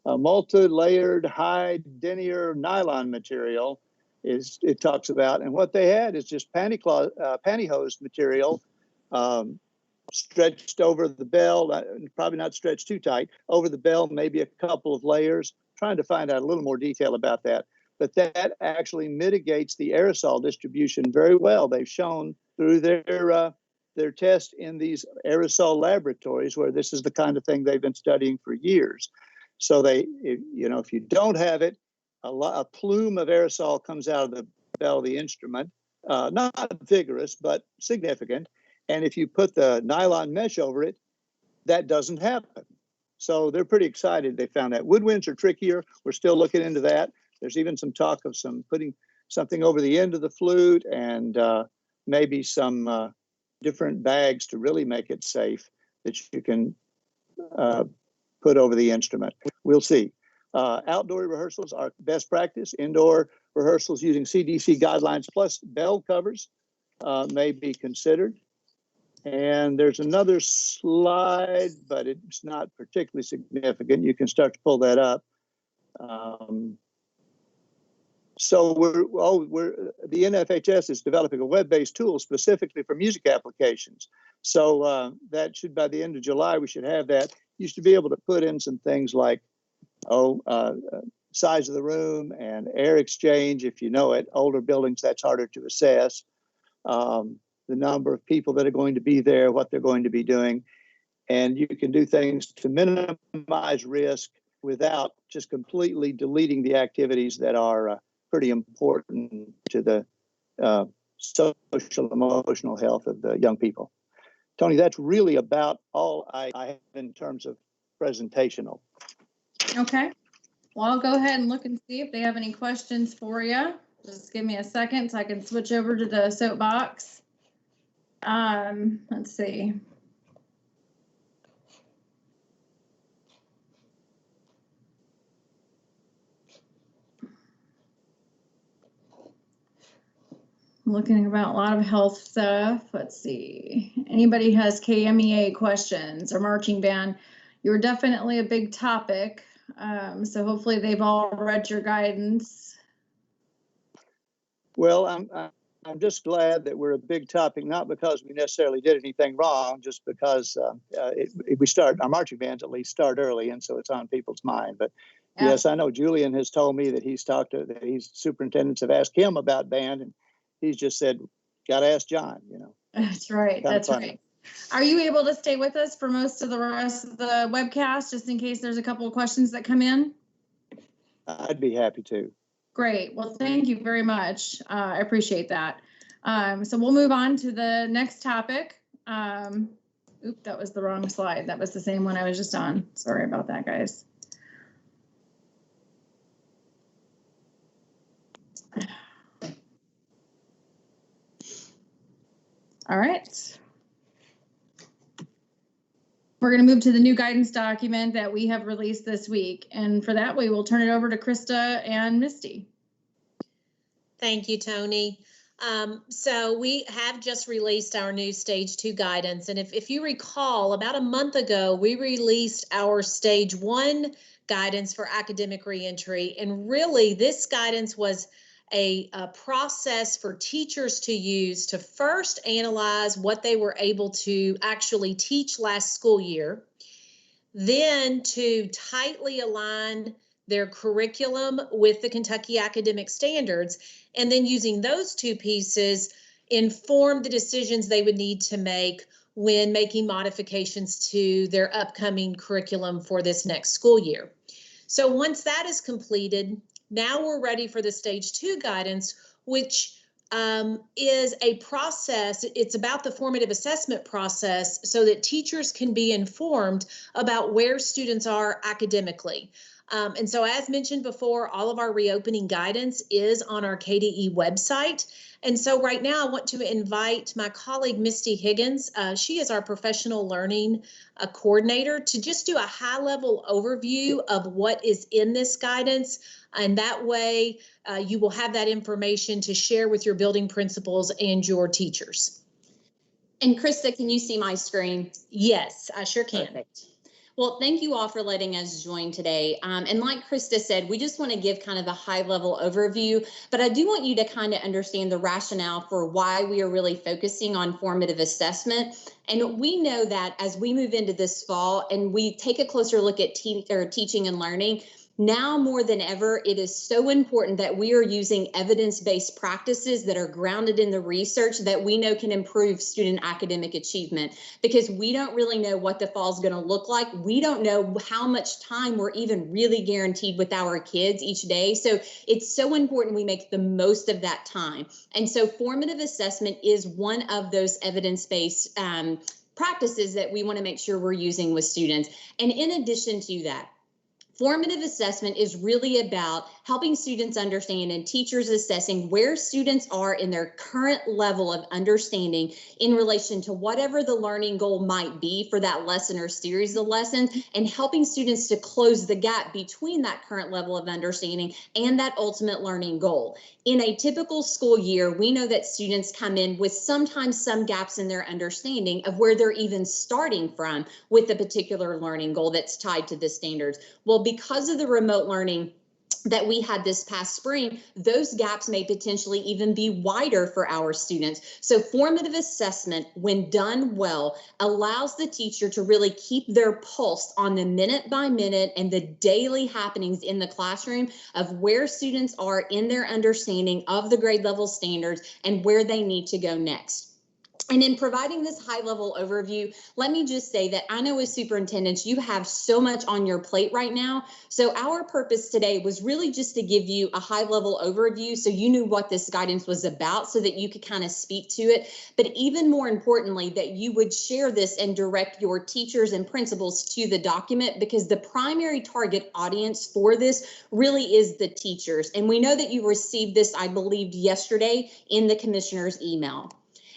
Speaker 8: Multi-layered high denier nylon material it talks about, and what they had is just pantyhose material stretched over the bell, probably not stretched too tight, over the bell, maybe a couple of layers. Trying to find out a little more detail about that. But that actually mitigates the aerosol distribution very well. They've shown through their test in these aerosol laboratories, where this is the kind of thing they've been studying for years. So if you don't have it, a plume of aerosol comes out of the bell of the instrument, not vigorous, but significant. And if you put the nylon mesh over it, that doesn't happen. So they're pretty excited they found that. Woodwinds are trickier. We're still looking into that. There's even some talk of putting something over the end of the flute, and maybe some different bags to really make it safe that you can put over the instrument. We'll see. Outdoor rehearsals are best practice. Indoor rehearsals using CDC guidelines plus bell covers may be considered. And there's another slide, but it's not particularly significant. You can start to pull that up. So the NFHS is developing a web-based tool specifically for music applications. So that should, by the end of July, we should have that. You should be able to put in some things like, size of the room and air exchange, if you know it. Older buildings, that's harder to assess. The number of people that are going to be there, what they're going to be doing. And you can do things to minimize risk without just completely deleting the activities that are pretty important to the social emotional health of the young people. Tony, that's really about all I have in terms of presentational.
Speaker 2: Okay. Well, I'll go ahead and look and see if they have any questions for you. Just give me a second so I can switch over to the soapbox. Let's see. Looking about a lot of health stuff. Let's see. Anybody has KMEA questions or marching band? You're definitely a big topic. So hopefully they've all read your guidance.
Speaker 8: Well, I'm just glad that we're a big topic, not because we necessarily did anything wrong, just because our marching bands at least start early, and so it's on people's mind. But yes, I know Julian has told me that superintendents have asked him about band, and he's just said, got to ask John,
Speaker 2: That's right. That's right. Are you able to stay with us for most of the rest of the webcast, just in case there's a couple of questions that come in?
Speaker 8: I'd be happy to.
Speaker 2: Great. Well, thank you very much. I appreciate that. So we'll move on to the next topic. Oop, that was the wrong slide. That was the same one I was just on. Sorry about that, guys. All right. We're going to move to the new guidance document that we have released this week. And for that, we will turn it over to Krista and Misty.
Speaker 9: Thank you, Tony. So we have just released our new Stage 2 guidance. And if you recall, about a month ago, we released our Stage 1 guidance for academic reentry. And really, this guidance was a process for teachers to use to first analyze what they were able to actually teach last school year, then to tightly align their curriculum with the Kentucky academic standards, and then using those two pieces inform the decisions they would need to make when making modifications to their upcoming curriculum for this next school year. So once that is completed, now we're ready for the Stage 2 guidance, which is a process. It's about the formative assessment process so that teachers can be informed about where students are academically. And so as mentioned before, all of our reopening guidance is on our KDE website. And so right now I want to invite my colleague, Misty Higgins. She is our professional learning coordinator, to just do a high-level overview of what is in this guidance. And that way you will have that information to share with your building principals and your teachers.
Speaker 10: And Krista, can you see my screen?
Speaker 9: Yes, I sure can.
Speaker 10: Perfect. Well, thank you all for letting us join today. And like Krista said, we just want to give kind of a high-level overview, but I do want you to kind of understand the rationale for why we are really focusing on formative assessment. And we know that as we move into this fall and we take a closer look at teaching and learning, now more than ever, it is so important that we are using evidence-based practices that are grounded in the research that we know can improve student academic achievement, because we don't really know what the fall is going to look like. We don't know how much time we're even really guaranteed with our kids each day. So it's so important we make the most of that time. And so formative assessment is one of those evidence-based practices that we want to make sure we're using with students. And in addition to that, formative assessment is really about helping students understand and teachers assessing where students are in their current level of understanding in relation to whatever the learning goal might be for that lesson or series of lessons, and helping students to close the gap between that current level of understanding and that ultimate learning goal. In a typical school year, we know that students come in with sometimes some gaps in their understanding of where they're even starting from with a particular learning goal that's tied to the standards. Well, because of the remote learning that we had this past spring, those gaps may potentially even be wider for our students. So formative assessment, when done well, allows the teacher to really keep their pulse on the minute by minute and the daily happenings in the classroom of where students are in their understanding of the grade level standards and where they need to go next. And in providing this high-level overview, let me just say that I know as superintendents, you have so much on your plate right now. So our purpose today was really just to give you a high-level overview so you knew what this guidance was about so that you could kind of speak to it. But even more importantly, that you would share this and direct your teachers and principals to the document, because the primary target audience for this really is the teachers. And we know that you received this, I believe, yesterday in the commissioner's email.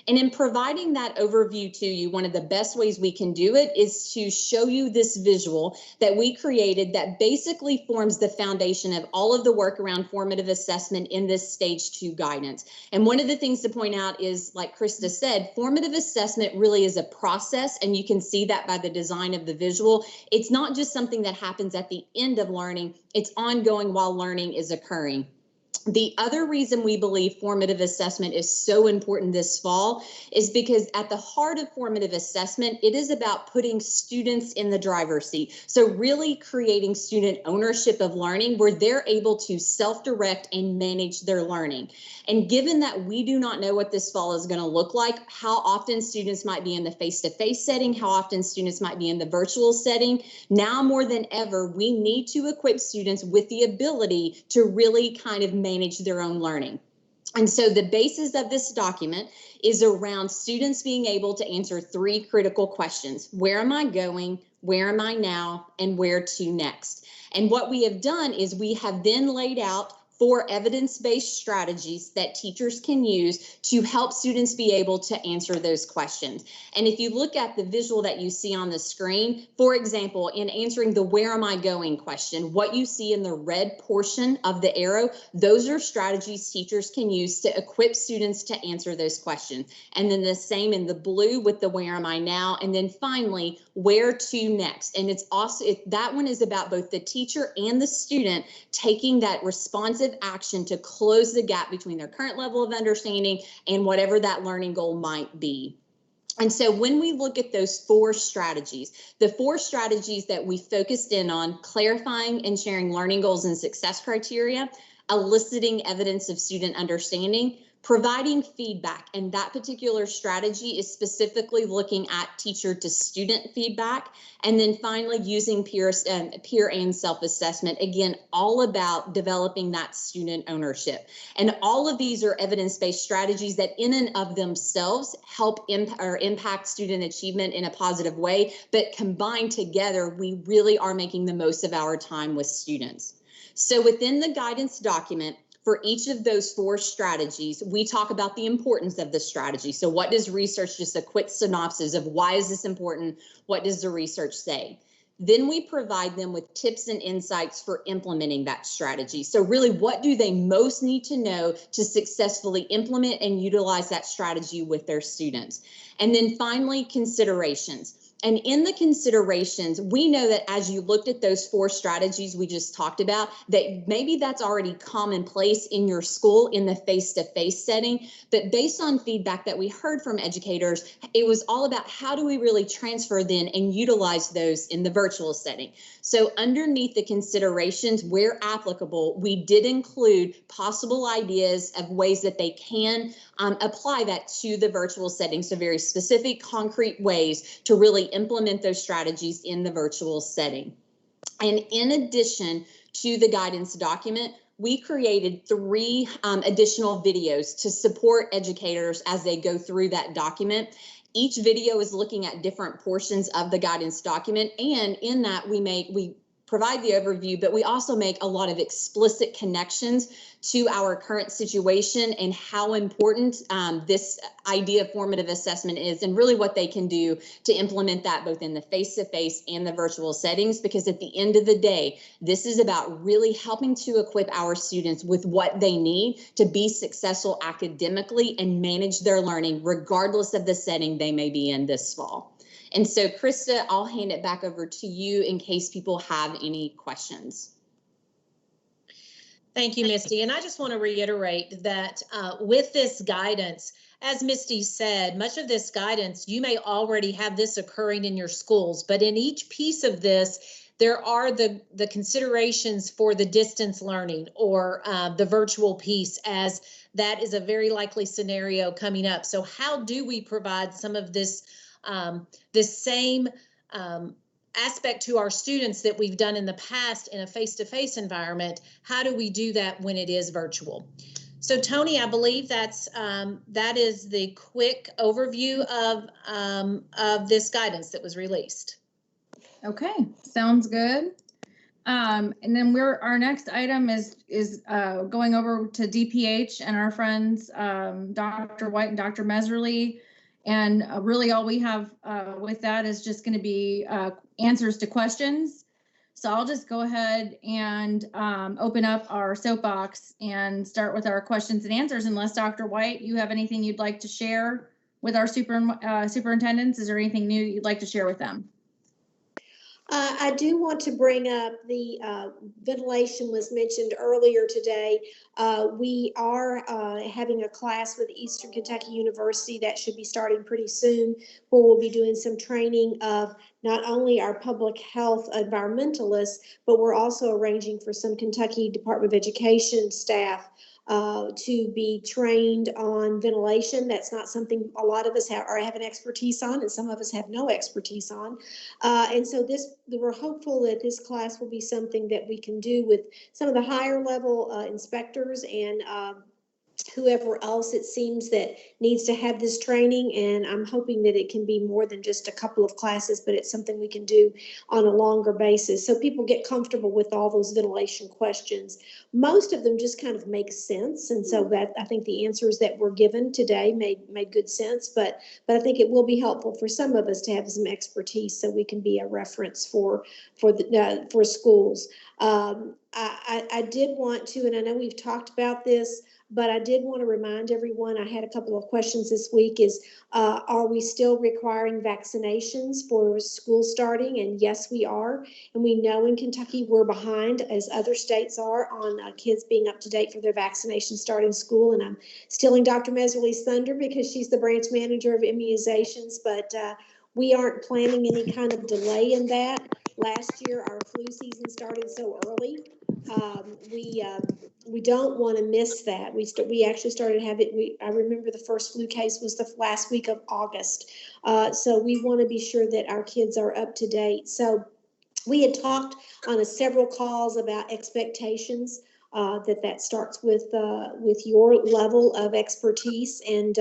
Speaker 10: And in providing that overview to you, one of the best ways we can do it is to show you this visual that we created that basically forms the foundation of all of the work around formative assessment in this stage 2 guidance. And one of the things to point out is, like Krista said, formative assessment really is a process, and you can see that by the design of the visual. It's not just something that happens at the end of learning, it's ongoing while learning is occurring. The other reason we believe formative assessment is so important this fall is because at the heart of formative assessment, it is about putting students in the driver's seat. So really creating student ownership of learning where they're able to self-direct and manage their learning. And given that we do not know what this fall is going to look like, how often students might be in the face-to-face setting, how often students might be in the virtual setting, now more than ever, we need to equip students with the ability to really kind of manage their own learning. And so the basis of this document is around students being able to answer 3 critical questions. Where am I going? Where am I now? And where to next? And what we have done is we have then laid out 4 evidence-based strategies that teachers can use to help students be able to answer those questions. And if you look at the visual that you see on the screen, for example, in answering the where am I going question, what you see in the red portion of the arrow, those are strategies teachers can use to equip students to answer those questions. And then the same in the blue with the where am I now, and then finally, where to next. And it's also, that one is about both the teacher and the student taking that responsive action to close the gap between their current level of understanding and whatever that learning goal might be. And so when we look at those 4 strategies, the 4 strategies that we focused in on: clarifying and sharing learning goals and success criteria, eliciting evidence of student understanding, providing feedback, and that particular strategy is specifically looking at teacher to student feedback, and then finally using peer and self-assessment, again, all about developing that student ownership. And all of these are evidence-based strategies that in and of themselves help impact student achievement in a positive way, but combined together, we really are making the most of our time with students. So within the guidance document, for each of those 4 strategies, we talk about the importance of the strategy. So what does research, just a quick synopsis of why is this important? What does the research say? Then we provide them with tips and insights for implementing that strategy. So really, what do they most need to know to successfully implement and utilize that strategy with their students? And then finally, considerations. And in the considerations, we know that as you looked at those 4 strategies we just talked about, that maybe that's already commonplace in your school in the face-to-face setting. But based on feedback that we heard from educators, it was all about how do we really transfer then and utilize those in the virtual setting. So underneath the considerations, where applicable, we did include possible ideas of ways that they can apply that to the virtual setting. So very specific, concrete ways to really implement those strategies in the virtual setting. And in addition to the guidance document, we created 3 additional videos to support educators as they go through that document. Each video is looking at different portions of the guidance document, and in that we provide the overview, but we also make a lot of explicit connections to our current situation and how important this idea of formative assessment is, and really what they can do to implement that both in the face-to-face and the virtual settings. Because at the end of the day, this is about really helping to equip our students with what they need to be successful academically and manage their learning regardless of the setting they may be in this fall. And so, Krista, I'll hand it back over to you in case people have any questions.
Speaker 9: Thank you, Misty. And I just want to reiterate that with this guidance, as Misty said, much of this guidance, you may already have this occurring in your schools, but in each piece of this, there are the considerations for the distance learning or the virtual piece, as that is a very likely scenario coming up. So how do we provide some of this same aspect to our students that we've done in the past in a face-to-face environment? How do we do that when it is virtual? So Tony, I believe that is the quick overview of this guidance that was released.
Speaker 2: Okay, sounds good. And then our next item is going over to DPH and our friends, Dr. White and Dr. Meserly. And really all we have with that is just going to be answers to questions. So I'll just go ahead and open up our soapbox and start with our questions and answers, unless Dr. White, you have anything you'd like to share with our superintendents. Is there anything new you'd like to share with them?
Speaker 11: I do want to bring up the ventilation was mentioned earlier today. We are having a class with Eastern Kentucky University that should be starting pretty soon, where we'll be doing some training of not only our public health environmentalists, but we're also arranging for some Kentucky Department of Education staff to be trained on ventilation. That's not something a lot of us have an expertise on, and some of us have no expertise on. And so we're hopeful that this class will be something that we can do with some of the higher level inspectors and whoever else it seems that needs to have this training. And I'm hoping that it can be more than just a couple of classes, but it's something we can do on a longer basis so people get comfortable with all those ventilation questions. Most of them just kind of make sense. And so that I think the answers that were given today made good sense, but I think it will be helpful for some of us to have some expertise so we can be a reference for schools. I did want to, and I know we've talked about this, but I did want to remind everyone, I had a couple of questions this week, is are we still requiring vaccinations for school starting? And yes, we are. And we know in Kentucky we're behind, as other states are, on kids being up to date for their vaccination starting school. And I'm stealing Dr. Meserly's thunder because she's the branch manager of immunizations, but we aren't planning any kind of delay in that. Last year, our flu season started so early. We don't want to miss that. We actually started having I remember the first flu case was the last week of August. So we want to be sure that our kids are up to date. So we had talked on several calls about expectations. That starts with your level of expertise and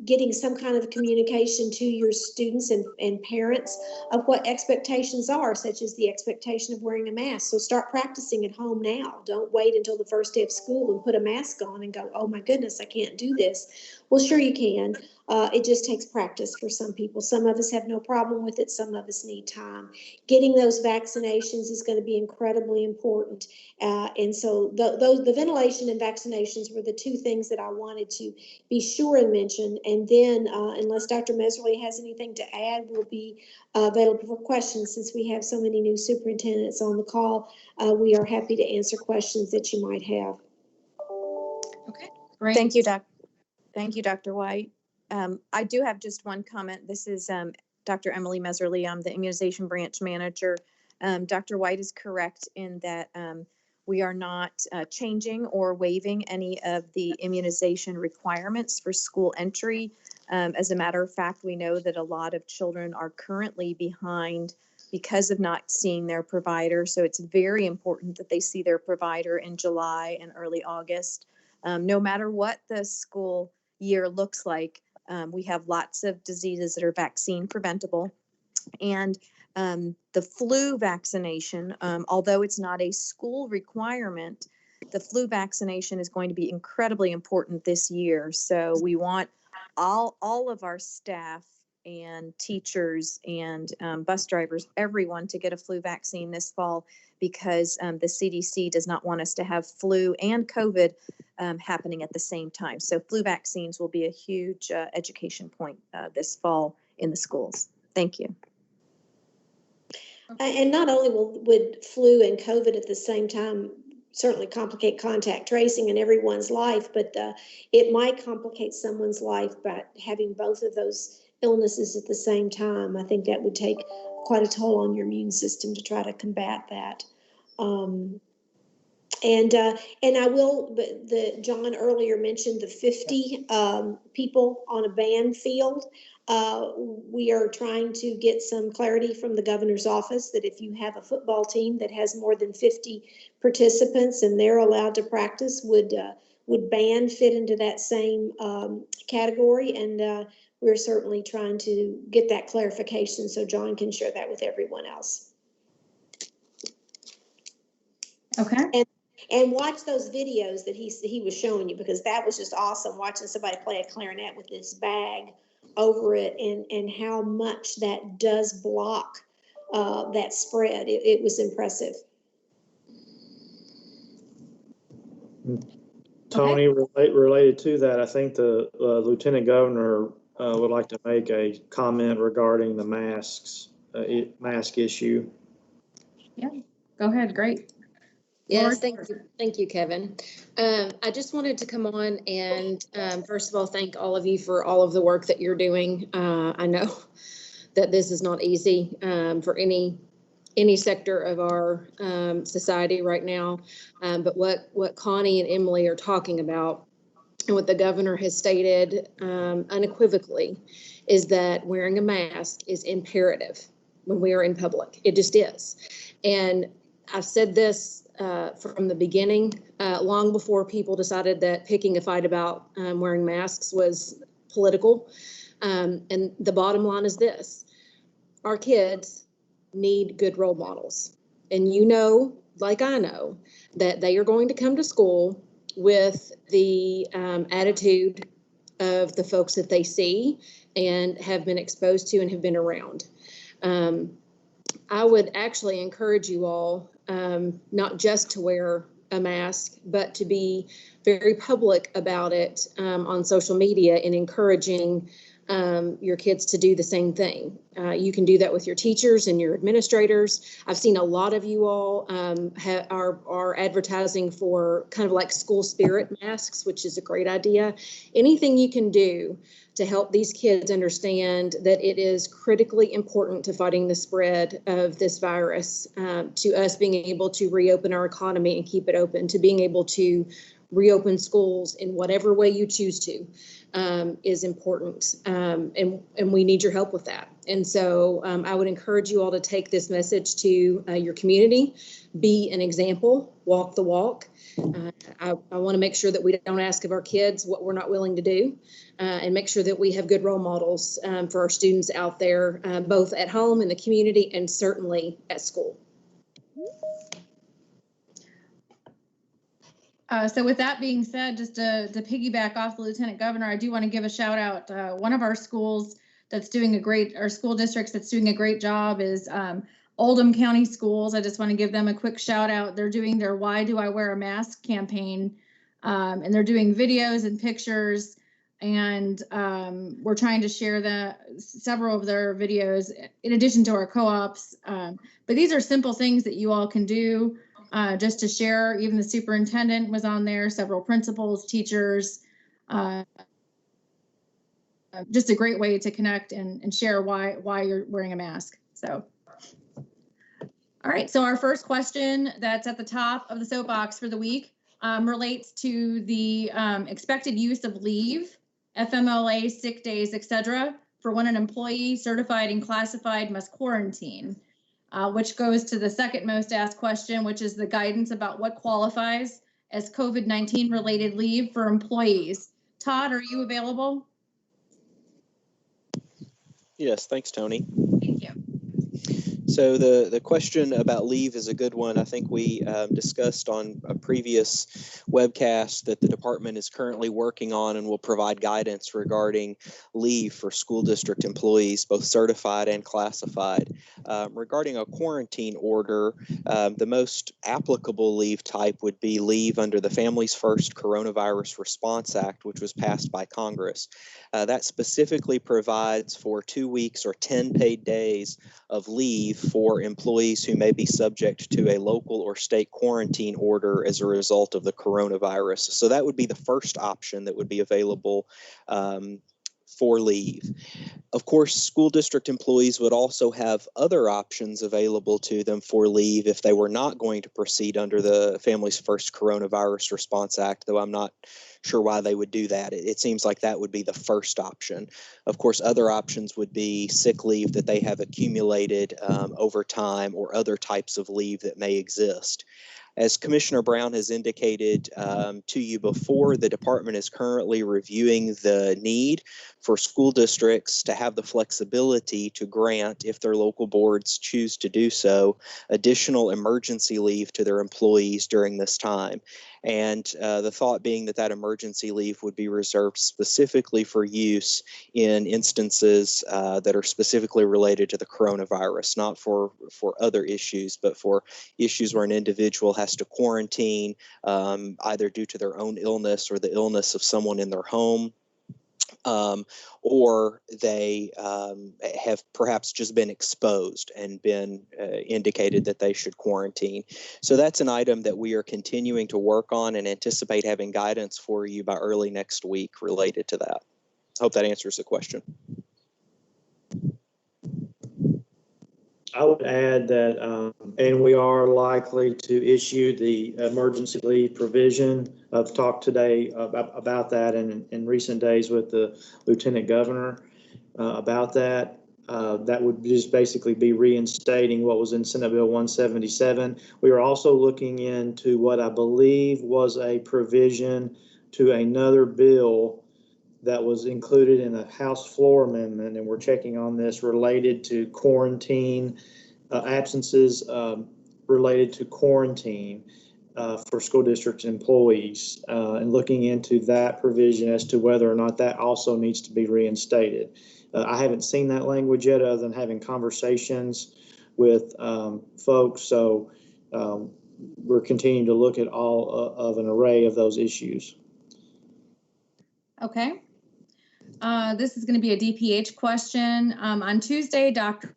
Speaker 11: getting some kind of communication to your students and parents of what expectations are, such as the expectation of wearing a mask. So start practicing at home now. Don't wait until the first day of school and put a mask on and go, oh my goodness, I can't do this. Well, sure you can. It just takes practice for some people. Some of us have no problem with it. Some of us need time. Getting those vaccinations is going to be incredibly important. And so the ventilation and vaccinations were the two things that I wanted to be sure and mention. And then, unless Dr. Meserly has anything to add, we'll be available for questions. Since we have so many new superintendents on the call, we are happy to answer questions that you might have.
Speaker 2: Okay, great.
Speaker 12: Thank you, Dr. White. I do have just one comment. This is Dr. Emily Meserly. I'm the immunization branch manager. Dr. White is correct in that we are not changing or waiving any of the immunization requirements for school entry. As a matter of fact, we know that a lot of children are currently behind because of not seeing their provider. So it's very important that they see their provider in July and early August. No matter what the school year looks like, we have lots of diseases that are vaccine preventable. And the flu vaccination, although it's not a school requirement, the flu vaccination is going to be incredibly important this year. So we want all of our staff and teachers and bus drivers, everyone, to get a flu vaccine this fall, because the CDC does not want us to have flu and COVID happening at the same time. So flu vaccines will be a huge education point this fall in the schools. Thank you.
Speaker 11: And not only would flu and COVID at the same time certainly complicate contact tracing in everyone's life, but it might complicate someone's life by having both of those illnesses at the same time. I think that would take quite a toll on your immune system to try to combat that. And I will, but John earlier mentioned the 50 people on a band field. We are trying to get some clarity from the governor's office that if you have a football team that has more than 50 participants and they're allowed to practice, would band fit into that same category? And we're certainly trying to get that clarification so John can share that with everyone else.
Speaker 2: Okay.
Speaker 11: And watch those videos that he was showing you, because that was just awesome, watching somebody play a clarinet with this bag over it, and how much that does block that spread. It was impressive.
Speaker 1: Tony, related to that, I think the Lieutenant Governor would like to make a comment regarding the mask issue.
Speaker 2: Yeah, go ahead. Great.
Speaker 13: Yes, thank you, Kevin. I just wanted to come on and first of all, thank all of you for all of the work that you're doing. I know that this is not easy for any sector of our society right now, but what Connie and Emily are talking about and what the governor has stated unequivocally is that wearing a mask is imperative when we are in public. It just is. And I've said this from the beginning, long before people decided that picking a fight about wearing masks was political. And the bottom line is this: our kids need good role models. And you know, like I know, that they are going to come to school with the attitude of the folks that they see and have been exposed to and have been around. I would actually encourage you all not just to wear a mask, but to be very public about it on social media and encouraging your kids to do the same thing. You can do that with your teachers and your administrators. I've seen a lot of you all are advertising for kind of like school spirit masks, which is a great idea. Anything you can do to help these kids understand that it is critically important to fighting the spread of this virus, to us being able to reopen our economy and keep it open, to being able to reopen schools in whatever way you choose to, is important. And we need your help with that. And so I would encourage you all to take this message to your community, be an example, walk the walk. I want to make sure that we don't ask of our kids what we're not willing to do, and make sure that we have good role models for our students out there, both at home, in the community, and certainly at school.
Speaker 2: So with that being said, just to piggyback off the Lieutenant Governor, I do want to give a shout out. One of our schools that's doing our school districts that's doing a great job is Oldham County Schools. I just want to give them a quick shout out. They're doing their Why Do I Wear a Mask campaign, and they're doing videos and pictures, and we're trying to share several of their videos in addition to our co-ops. But these are simple things that you all can do just to share. Even the superintendent was on there, several principals, teachers. Just a great way to connect and share why you're wearing a mask. So. All right, so our first question that's at the top of the soapbox for the week relates to the expected use of leave, FMLA, sick days, etc., for when an employee certified and classified must quarantine, which goes to the second most asked question, which is the guidance about what qualifies as COVID-19 related leave for employees. Todd, are you available?
Speaker 14: Yes, thanks, Tony.
Speaker 2: Thank you.
Speaker 14: So the question about leave is a good one. I think we discussed on a previous webcast that the department is currently working on and will provide guidance regarding leave for school district employees, both certified and classified. Regarding a quarantine order, the most applicable leave type would be leave under the Families First Coronavirus Response Act, which was passed by Congress. That specifically provides for 2 weeks or 10 paid days of leave for employees who may be subject to a local or state quarantine order as a result of the coronavirus. So that would be the first option that would be available for leave. Of course, school district employees would also have other options available to them for leave if they were not going to proceed under the Families First Coronavirus Response Act, though I'm not sure why they would do that. It seems like that would be the first option. Of course, other options would be sick leave that they have accumulated over time, or other types of leave that may exist. As Commissioner Brown has indicated to you before, the department is currently reviewing the need for school districts to have the flexibility to grant, if their local boards choose to do so, additional emergency leave to their employees during this time. And the thought being that that emergency leave would be reserved specifically for use in instances that are specifically related to the coronavirus, not for other issues, but for issues where an individual has to quarantine either due to their own illness or the illness of someone in their home. Or they have perhaps just been exposed and been indicated that they should quarantine. So that's an item that we are continuing to work on and anticipate having guidance for you by early next week related to that. Hope that answers the question.
Speaker 1: I would add that, and we are likely to issue the emergency leave provision. I've talked today about that in recent days with the Lieutenant Governor about that. That would just basically be reinstating what was in Senate Bill 177. We are also looking into what I believe was a provision to another bill that was included in a House floor amendment, and we're checking on this, related to quarantine absences related to quarantine for school district employees, and looking into that provision as to whether or not that also needs to be reinstated. I haven't seen that language yet, other than having conversations with folks, so we're continuing to look at all of an array of those issues.
Speaker 2: Okay. This is going to be a DPH question. On Tuesday, Dr.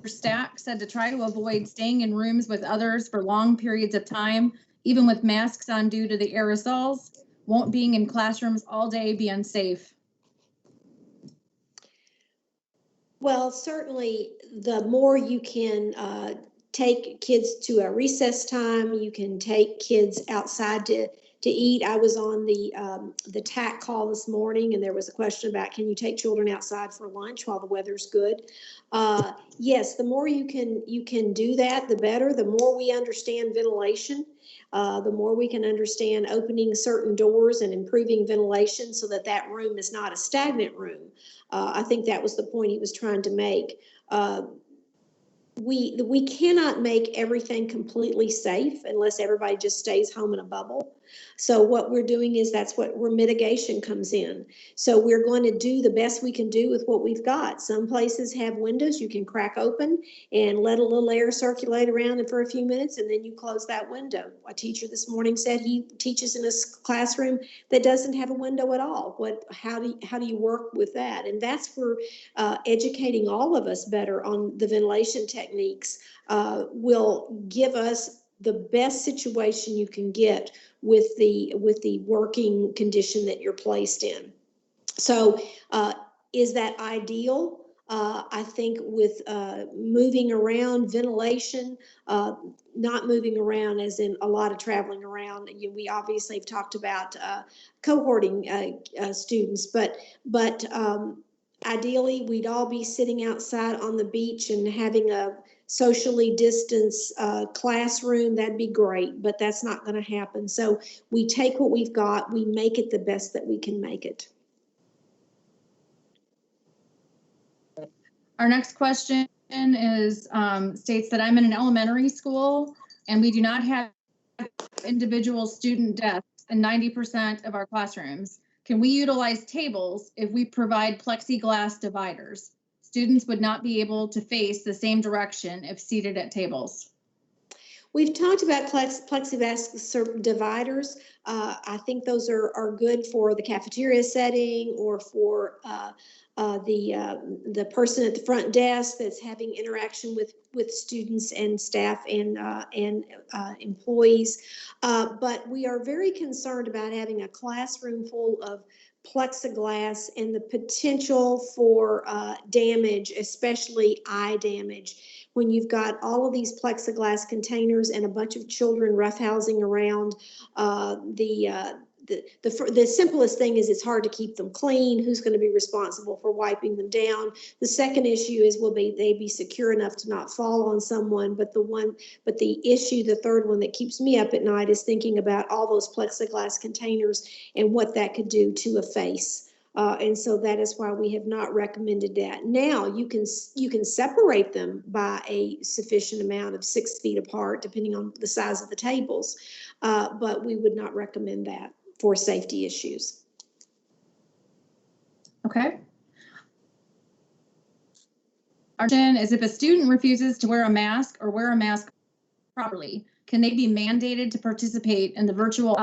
Speaker 2: Stack said to try to avoid staying in rooms with others for long periods of time, even with masks on due to the aerosols. Won't being in classrooms all day be unsafe?
Speaker 11: Well, certainly the more you can take kids to a recess time, you can take kids outside to eat. I was on the TAC call this morning, and there was a question about, can you take children outside for lunch while the weather's good? Yes, the more you can do that, the better. The more we understand ventilation, the more we can understand opening certain doors and improving ventilation so that that room is not a stagnant room. I think that was the point he was trying to make. We cannot make everything completely safe unless everybody just stays home in a bubble. So what we're doing is that's where mitigation comes in. So we're going to do the best we can do with what we've got. Some places have windows you can crack open and let a little air circulate around and for a few minutes, and then you close that window. A teacher this morning said he teaches in a classroom that doesn't have a window at all. How do you work with that? And that's where educating all of us better on the ventilation techniques will give us the best situation you can get with the working condition that you're placed in. So is that ideal? I think with moving around, ventilation, not moving around as in a lot of traveling around. We obviously have talked about cohorting students, but ideally we'd all be sitting outside on the beach and having a socially distanced classroom. That'd be great, but that's not going to happen. So we take what we've got, we make it the best that we can make it.
Speaker 2: Our next question is states that I'm in an elementary school and we do not have individual student desks in 90% of our classrooms. Can we utilize tables if we provide plexiglass dividers? Students would not be able to face the same direction if seated at tables.
Speaker 11: We've talked about plexiglass dividers. I think those are good for the cafeteria setting or for the person at the front desk that's having interaction with students and staff and employees. But we are very concerned about having a classroom full of plexiglass and the potential for damage, especially eye damage. When you've got all of these plexiglass containers and a bunch of children roughhousing around, the simplest thing is it's hard to keep them clean. Who's going to be responsible for wiping them down? The second issue is, will they be secure enough to not fall on someone? But the issue, the third one that keeps me up at night, is thinking about all those plexiglass containers and what that could do to a face. And so that is why we have not recommended that. Now you can separate them by a sufficient amount of 6 feet apart, depending on the size of the tables, but we would not recommend that for safety issues.
Speaker 2: Okay. Our question is, if a student refuses to wear a mask or wear a mask properly, can they be mandated to participate in the virtual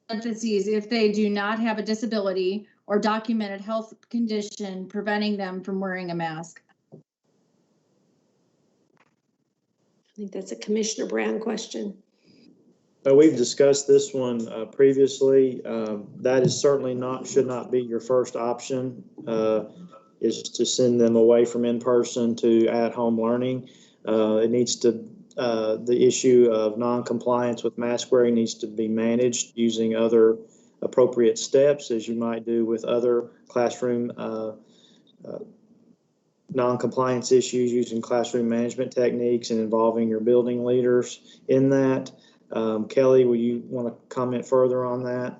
Speaker 2: parentheses if they do not have a disability or documented health condition preventing them from wearing a mask?
Speaker 11: I think that's a Commissioner Brown question.
Speaker 1: We've discussed this one previously. That is certainly should not be your first option, is to send them away from in-person to at-home learning. It needs to, the issue of non-compliance with mask wearing needs to be managed using other appropriate steps, as you might do with other classroom non-compliance issues, using classroom management techniques and involving your building leaders in that. Kelly, will you want to comment further on that?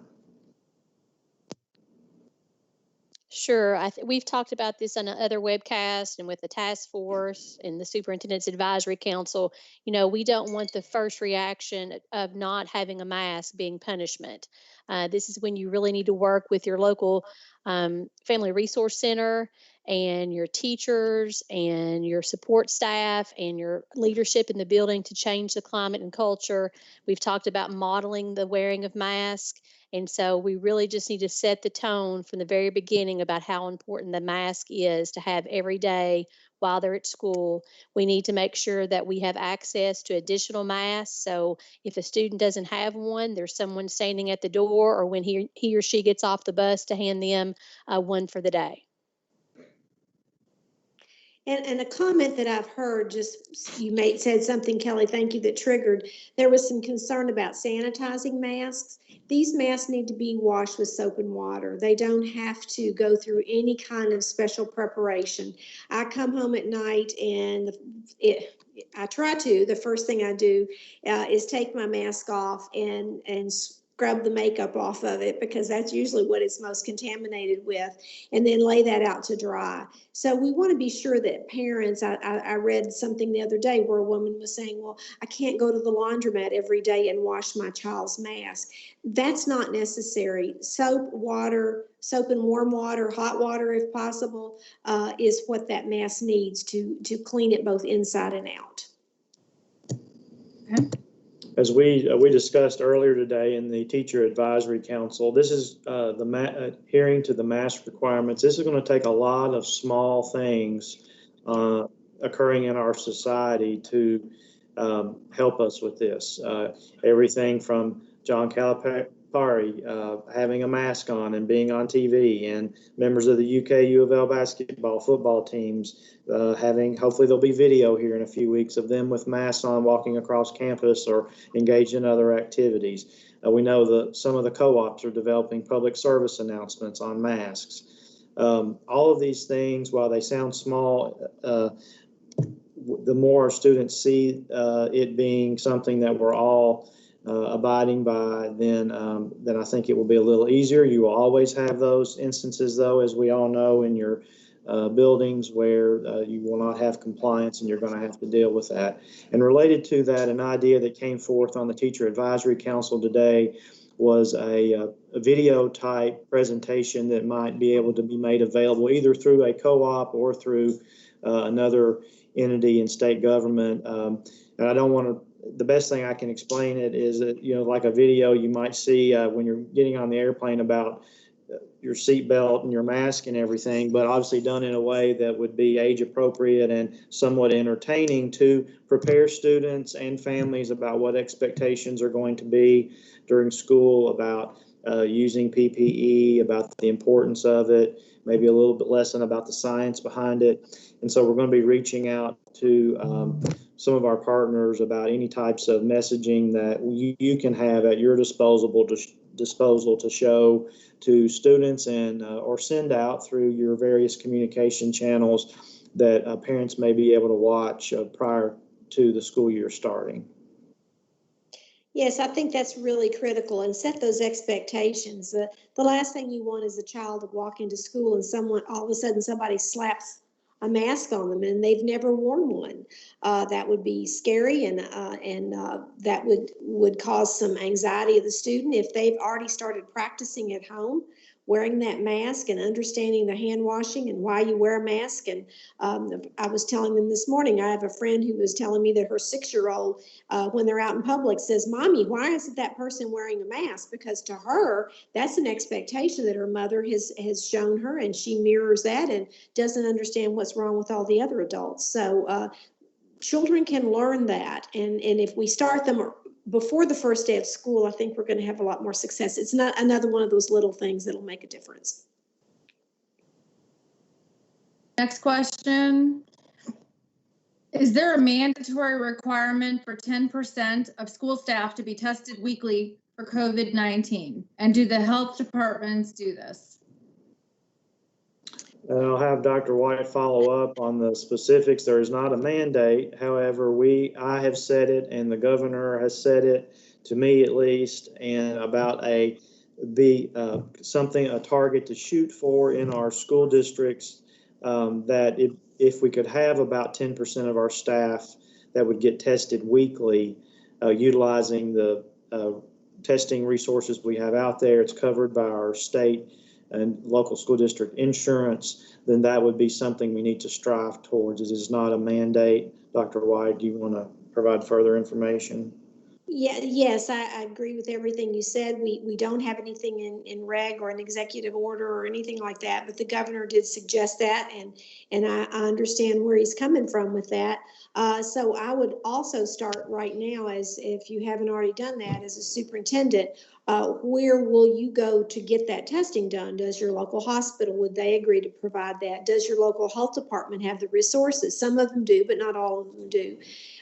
Speaker 3: Sure. We've talked about this on other webcasts and with the task force and the Superintendent's Advisory Council. You know, we don't want the first reaction of not having a mask being punishment. This is when you really need to work with your local Family Resource Center and your teachers and your support staff and your leadership in the building to change the climate and culture. We've talked about modeling the wearing of masks. And so we really just need to set the tone from the very beginning about how important the mask is to have every day while they're at school. We need to make sure that we have access to additional masks. So if a student doesn't have one, there's someone standing at the door, or when he or she gets off the bus, to hand them one for the day.
Speaker 11: And a comment that I've heard, just you said something, Kelly, thank you, that triggered. There was some concern about sanitizing masks. These masks need to be washed with soap and water. They don't have to go through any kind of special preparation. I come home at night and the first thing I do is take my mask off and scrub the makeup off of it, because that's usually what it's most contaminated with, and then lay that out to dry. So we want to be sure that parents, I read something the other day where a woman was saying, well, I can't go to the laundromat every day and wash my child's mask. That's not necessary. Soap and warm water, hot water if possible, is what that mask needs to clean it both inside and out.
Speaker 2: Okay.
Speaker 1: As we discussed earlier today in the Teacher Advisory Council, this is adhering to the mask requirements. This is going to take a lot of small things occurring in our society to help us with this. Everything from John Calipari having a mask on and being on TV, and members of the UK U of L basketball, football teams hopefully there'll be video here in a few weeks of them with masks on walking across campus or engaged in other activities. We know that some of the co-ops are developing public service announcements on masks. All of these things, while they sound small, the more our students see it being something that we're all abiding by, then I think it will be a little easier. You will always have those instances, though, as we all know, in your buildings where you will not have compliance, and you're going to have to deal with that. And related to that, an idea that came forth on the Teacher Advisory Council today was a video type presentation that might be able to be made available either through a co-op or through another entity in state government. And I don't want to, the best thing I can explain it is that, you know, like a video you might see when you're getting on the airplane about your seatbelt and your mask and everything, but obviously done in a way that would be age appropriate and somewhat entertaining to prepare students and families about what expectations are going to be during school, about using PPE, about the importance of it, maybe a little bit lesson about the science behind it. And so we're going to be reaching out to some of our partners about any types of messaging that you can have at your disposal to show to students and or send out through your various communication channels that parents may be able to watch prior to the school year starting.
Speaker 11: Yes, I think that's really critical, and set those expectations. The last thing you want is a child to walk into school and all of a sudden somebody slaps a mask on them and they've never worn one. That would be scary, and that would cause some anxiety of the student. If they've already started practicing at home, wearing that mask and understanding the hand washing and why you wear a mask. And I was telling them this morning, I have a friend who was telling me that her 6-year-old, when they're out in public, says, "Mommy, why isn't that person wearing a mask?" Because to her, that's an expectation that her mother has shown her, and she mirrors that and doesn't understand what's wrong with all the other adults. So children can learn that. And if we start them before the first day of school, I think we're going to have a lot more success. It's not another one of those little things that'll make a difference.
Speaker 2: Next question. Is there a mandatory requirement for 10% of school staff to be tested weekly for COVID-19? And do the health departments do this?
Speaker 1: I'll have Dr. White follow up on the specifics. There is not a mandate. However, I have said it, and the governor has said it to me at least, and about a target to shoot for in our school districts, that if we could have about 10% of our staff that would get tested weekly, utilizing the testing resources we have out there, it's covered by our state and local school district insurance, then that would be something we need to strive towards. It is not a mandate. Dr. White, do you want to provide further information?
Speaker 11: Yes, I agree with everything you said. We don't have anything in reg or an executive order or anything like that, but the governor did suggest that, and I understand where he's coming from with that. So I would also start right now, as if you haven't already done that, as a superintendent, where will you go to get that testing done? Does your local hospital, would they agree to provide that? Does your local health department have the resources? Some of them do, but not all of them do,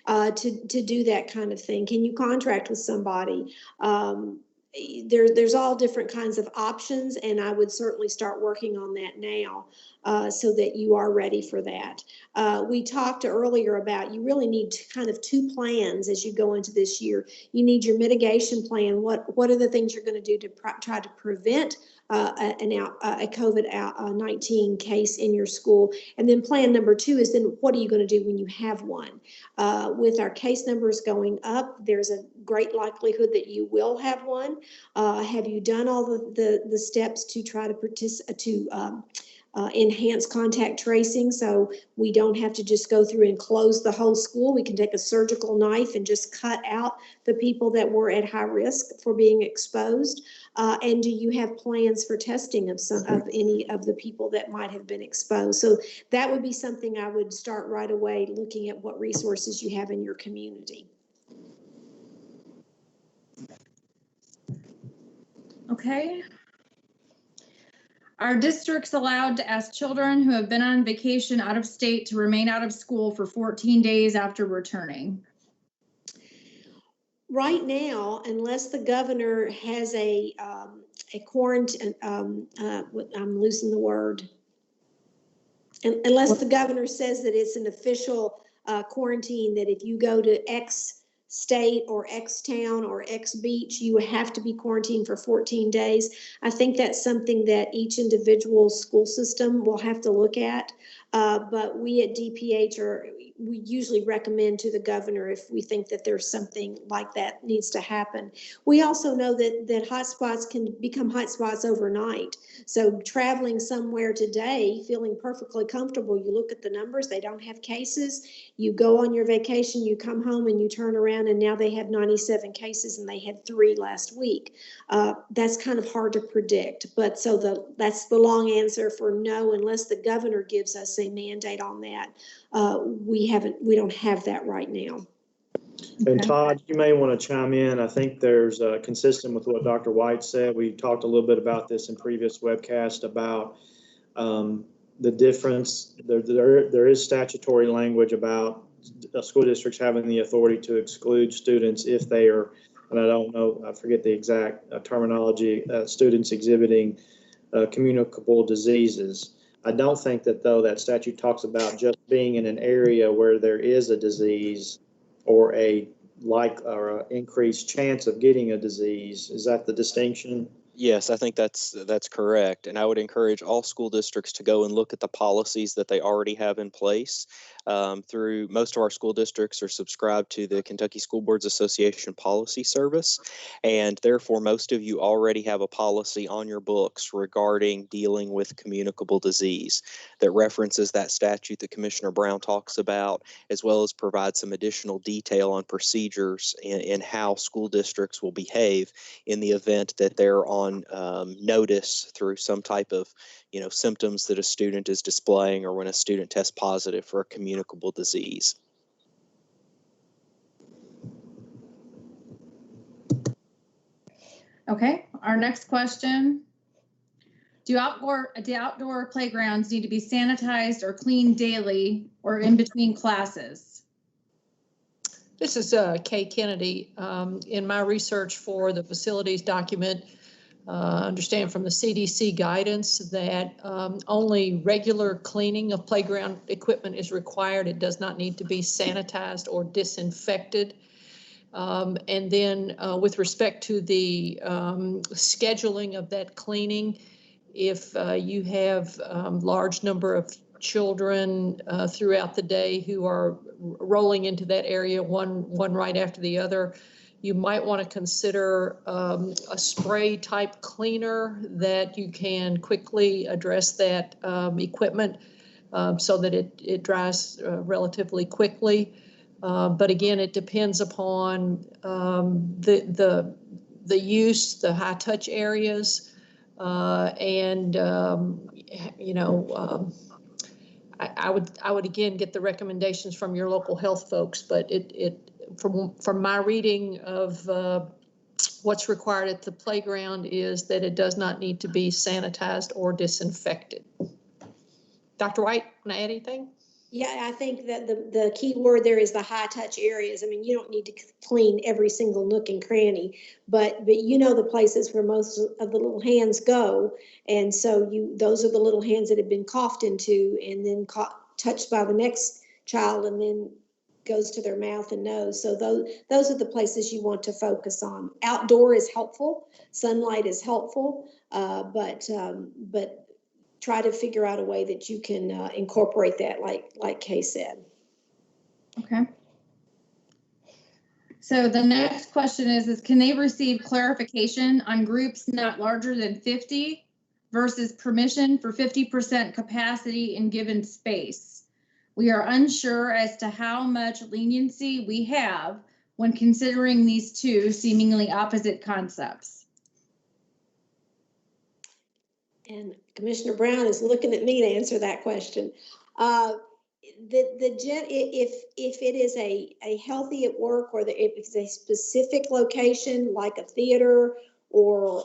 Speaker 11: to do that kind of thing. Can you contract with somebody? There's all different kinds of options, and I would certainly start working on that now, so that you are ready for that. We talked earlier about you really need kind of two plans as you go into this year. You need your mitigation plan. What are the things you're going to do to try to prevent a COVID-19 case in your school? And then plan number 2 is then what are you going to do when you have one? With our case numbers going up, there's a great likelihood that you will have one. Have you done all the steps to try to enhance contact tracing, so we don't have to just go through and close the whole school? We can take a surgical knife and just cut out the people that were at high risk for being exposed. And do you have plans for testing of any of the people that might have been exposed? So that would be something I would start right away, looking at what resources you have in your community.
Speaker 2: Okay. Are districts allowed to ask children who have been on vacation out of state to remain out of school for 14 days after returning?
Speaker 11: Right now, unless the governor has a quarantine, I'm losing the word. Unless the governor says that it's an official quarantine, that if you go to X state or X town or X beach, you have to be quarantined for 14 days. I think that's something that each individual school system will have to look at. But we at DPH we usually recommend to the governor if we think that there's something like that needs to happen. We also know that hotspots can become hotspots overnight. So traveling somewhere today, feeling perfectly comfortable, you look at the numbers, they don't have cases. You go on your vacation, you come home and you turn around and now they have 97 cases and they had 3 last week. That's kind of hard to predict. But so that's the long answer for no, unless the governor gives us a mandate on that. We don't have that right now.
Speaker 1: And
Speaker 2: Okay.
Speaker 1: Todd, you may want to chime in. I think there's consistent with what Dr. White said. We talked a little bit about this in previous webcast about the difference. There is statutory language about school districts having the authority to exclude students if they are, and I don't know, I forget the exact terminology, students exhibiting communicable diseases. I don't think that, though, that statute talks about just being in an area where there is a disease or a increased chance of getting a disease. Is that the distinction?
Speaker 14: Yes, I think that's correct. And I would encourage all school districts to go and look at the policies that they already have in place. Through most of our school districts are subscribed to the Kentucky School Boards Association Policy Service. And therefore, most of you already have a policy on your books regarding dealing with communicable disease that references that statute that Commissioner Brown talks about, as well as provides some additional detail on procedures in how school districts will behave in the event that they're on notice through some type of, symptoms that a student is displaying, or when a student tests positive for a communicable disease.
Speaker 2: Okay, our next question. Do outdoor playgrounds need to be sanitized or cleaned daily or in between classes?
Speaker 15: This is Kay Kennedy. In my research for the facilities document, understand from the CDC guidance that only regular cleaning of playground equipment is required. It does not need to be sanitized or disinfected. And then with respect to the scheduling of that cleaning, if you have large number of children throughout the day who are rolling into that area, one right after the other, you might want to consider a spray type cleaner that you can quickly address that equipment so that it dries relatively quickly. But again, it depends upon the use, the high touch areas, and I would again get the recommendations from your local health folks, but from my reading of what's required at the playground is that it does not need to be sanitized or disinfected. Dr. White, want to add anything?
Speaker 11: Yeah, I think that the key word there is the high touch areas. I mean, you don't need to clean every single nook and cranny, but the places where most of the little hands go, and so those are the little hands that have been coughed into and then touched by the next child and then goes to their mouth and nose. So those are the places you want to focus on. Outdoor is helpful, sunlight is helpful, but try to figure out a way that you can incorporate that, like Kay said.
Speaker 2: Okay. So the next question is can they receive clarification on groups not larger than 50 versus permission for 50% capacity in given space? We are unsure as to how much leniency we have when considering these two seemingly opposite concepts.
Speaker 11: And Commissioner Brown is looking at me to answer that question. If it is a healthy at work, or if it's a specific location like a theater or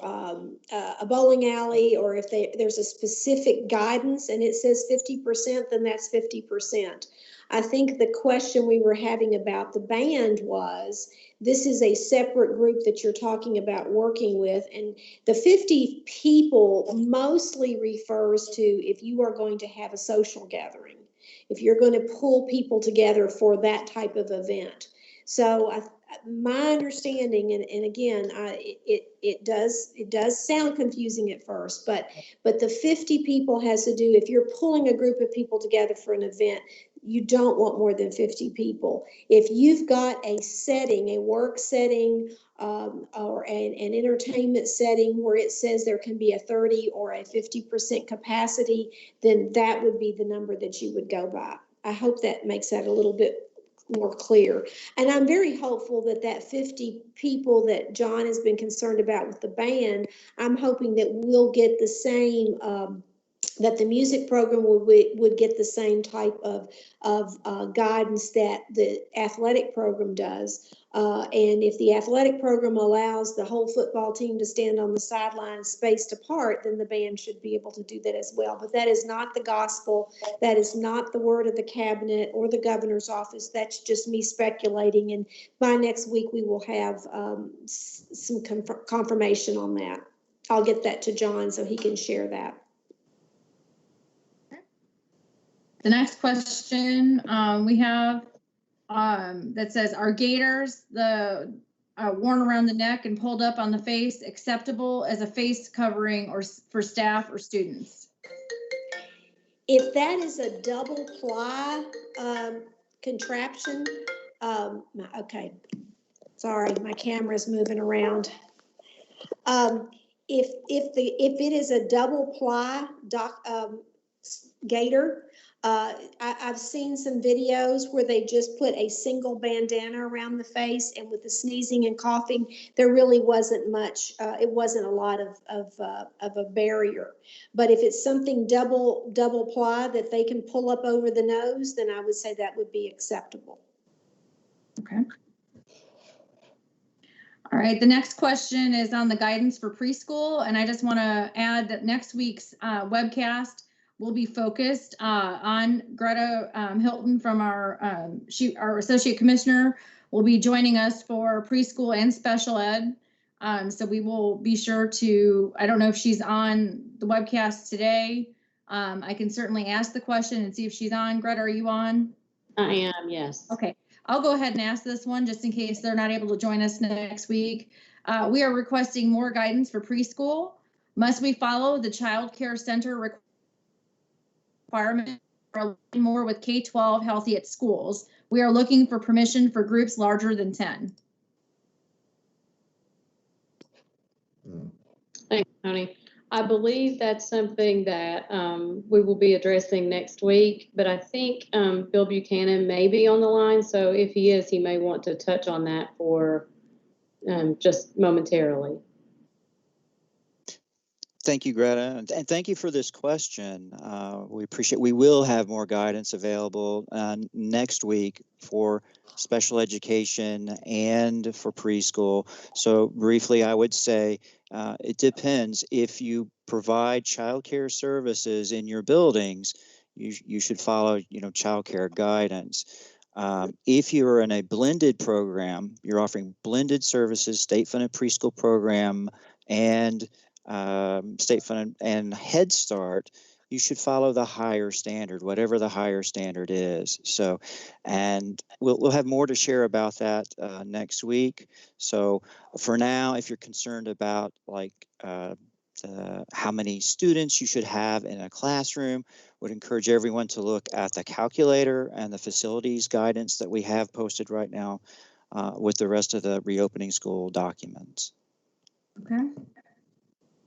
Speaker 11: a bowling alley, or if there's a specific guidance and it says 50%, then that's 50%. I think the question we were having about the band was, this is a separate group that you're talking about working with, and the 50 people mostly refers to if you are going to have a social gathering, if you're going to pull people together for that type of event. So my understanding, and again, it does sound confusing at first, but the 50 people has to do, if you're pulling a group of people together for an event, you don't want more than 50 people. If you've got a setting, a work setting, or an entertainment setting where it says there can be a 30 or a 50% capacity, then that would be the number that you would go by. I hope that makes that a little bit more clear. And I'm very hopeful that 50 people that John has been concerned about with the band, I'm hoping that we'll get the same that the music program would get the same type of guidance that the athletic program does. And if the athletic program allows the whole football team to stand on the sidelines spaced apart, then the band should be able to do that as well. But that is not the gospel. That is not the word of the cabinet or the governor's office. That's just me speculating. And by next week, we will have some confirmation on that. I'll get that to John so he can share that.
Speaker 2: The next question we have that says, are gaiters worn around the neck and pulled up on the face acceptable as a face covering or for staff or students?
Speaker 11: If that is a double ply contraption, okay, sorry, my camera's moving around. If it is a double ply gaiter, I've seen some videos where they just put a single bandana around the face, and with the sneezing and coughing, there really wasn't much. It wasn't a lot of a barrier. But if it's something double ply that they can pull up over the nose, then I would say that would be acceptable.
Speaker 2: Okay. All right, the next question is on the guidance for preschool, and I just want to add that next week's webcast will be focused on Greta Hilton from our associate commissioner will be joining us for preschool and special ed. So we will be sure to, I don't know if she's on the webcast today. I can certainly ask the question and see if she's on. Greta, are you on?
Speaker 16: I am, yes.
Speaker 2: Okay, I'll go ahead and ask this one just in case they're not able to join us next week. We are requesting more guidance for preschool. Must we follow the child care center requirement or more with K-12 healthy at schools? We are looking for permission for groups larger than 10.
Speaker 16: Thanks, Tony. I believe that's something that we will be addressing next week, but I think Bill Buchanan may be on the line. So if he is, he may want to touch on that for just momentarily.
Speaker 17: Thank you, Greta, and thank you for this question. We appreciate. We will have more guidance available next week for special education and for preschool. So briefly, I would say it depends. If you provide childcare services in your buildings, you should follow, childcare guidance. If you're in a blended program, you're offering blended services, state-funded preschool program, and state-funded and Head Start, you should follow the higher standard, whatever the higher standard is. So, and we'll have more to share about that next week. So for now, if you're concerned about how many students you should have in a classroom, would encourage everyone to look at the calculator and the facilities guidance that we have posted right now with the rest of the reopening school documents.
Speaker 2: Okay.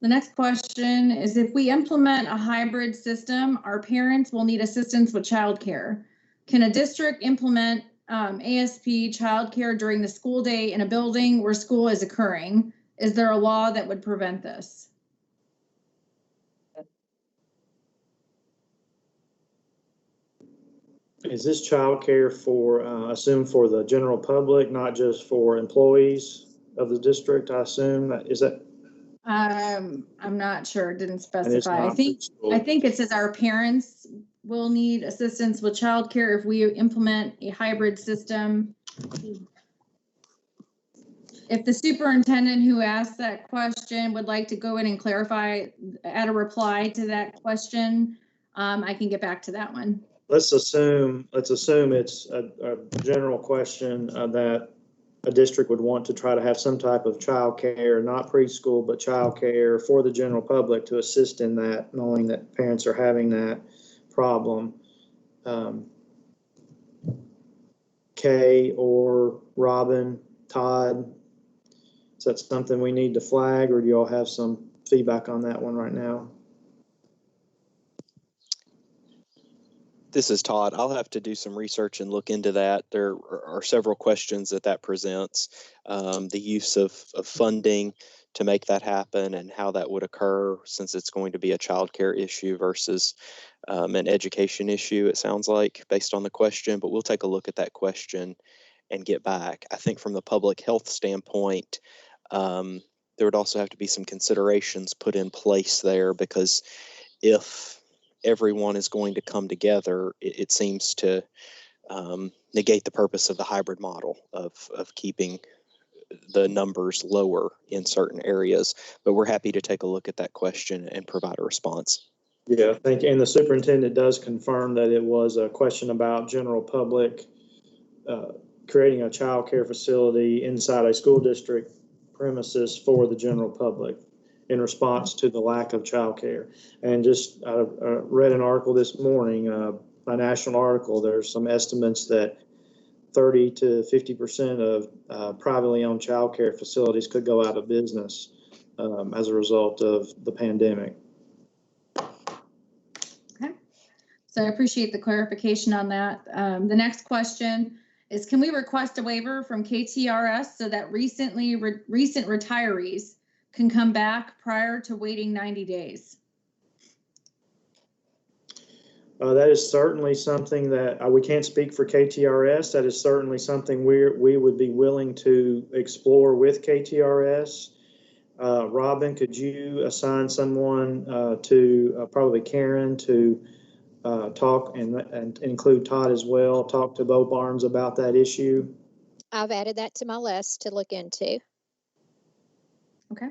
Speaker 2: The next question is, if we implement a hybrid system, our parents will need assistance with childcare. Can a district implement ASP childcare during the school day in a building where school is occurring? Is there a law that would prevent this?
Speaker 1: Is this childcare for, assume for the general public, not just for employees of the district, I assume? Is that?
Speaker 2: I'm not sure. It didn't specify. I think it says our parents will need assistance with childcare if we implement a hybrid system. If the superintendent who asked that question would like to go in and clarify, add a reply to that question, I can get back to that one.
Speaker 1: Let's assume it's a general question that a district would want to try to have some type of child care, not preschool, but child care for the general public to assist in that, knowing that parents are having that problem. Kay or Robin, Todd, is that something we need to flag, or do you all have some feedback on that one right now?
Speaker 14: This is Todd. I'll have to do some research and look into that. There are several questions that presents. The use of funding to make that happen and how that would occur, since it's going to be a childcare issue versus an education issue, it sounds like, based on the question. But we'll take a look at that question and get back. I think from the public health standpoint, there would also have to be some considerations put in place there, because if everyone is going to come together, it seems to negate the purpose of the hybrid model of keeping the numbers lower in certain areas. But we're happy to take a look at that question and provide a response.
Speaker 1: Yeah, thank you. And the superintendent does confirm that it was a question about general public creating a child care facility inside a school district premises for the general public in response to the lack of child care. And just read an article this morning, a national article. There's some estimates that 30 to 50% of privately owned child care facilities could go out of business as a result of the pandemic.
Speaker 2: Okay, so I appreciate the clarification on that. The next question is, can we request a waiver from KTRS so that recent retirees can come back prior to waiting 90 days?
Speaker 1: That is certainly something that we can't speak for KTRS. That is certainly something we would be willing to explore with KTRS. Robin, could you assign someone to probably Karen to talk and include Todd as well, talk to Bo Barnes about that issue?
Speaker 3: I've added that to my list to look into.
Speaker 2: Okay.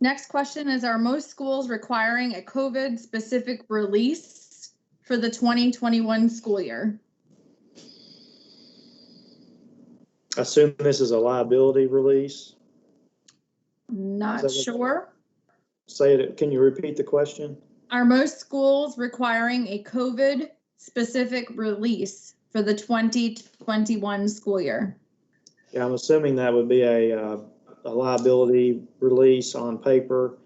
Speaker 2: Next question is, are most schools requiring a COVID-specific release for the 2021 school year?
Speaker 1: I assume this is a liability release.
Speaker 2: Not sure.
Speaker 1: Say it. Can you repeat the question?
Speaker 2: Are most schools requiring a COVID-specific release for the 2021 school year?
Speaker 1: Yeah, I'm assuming that would be a liability release on paper,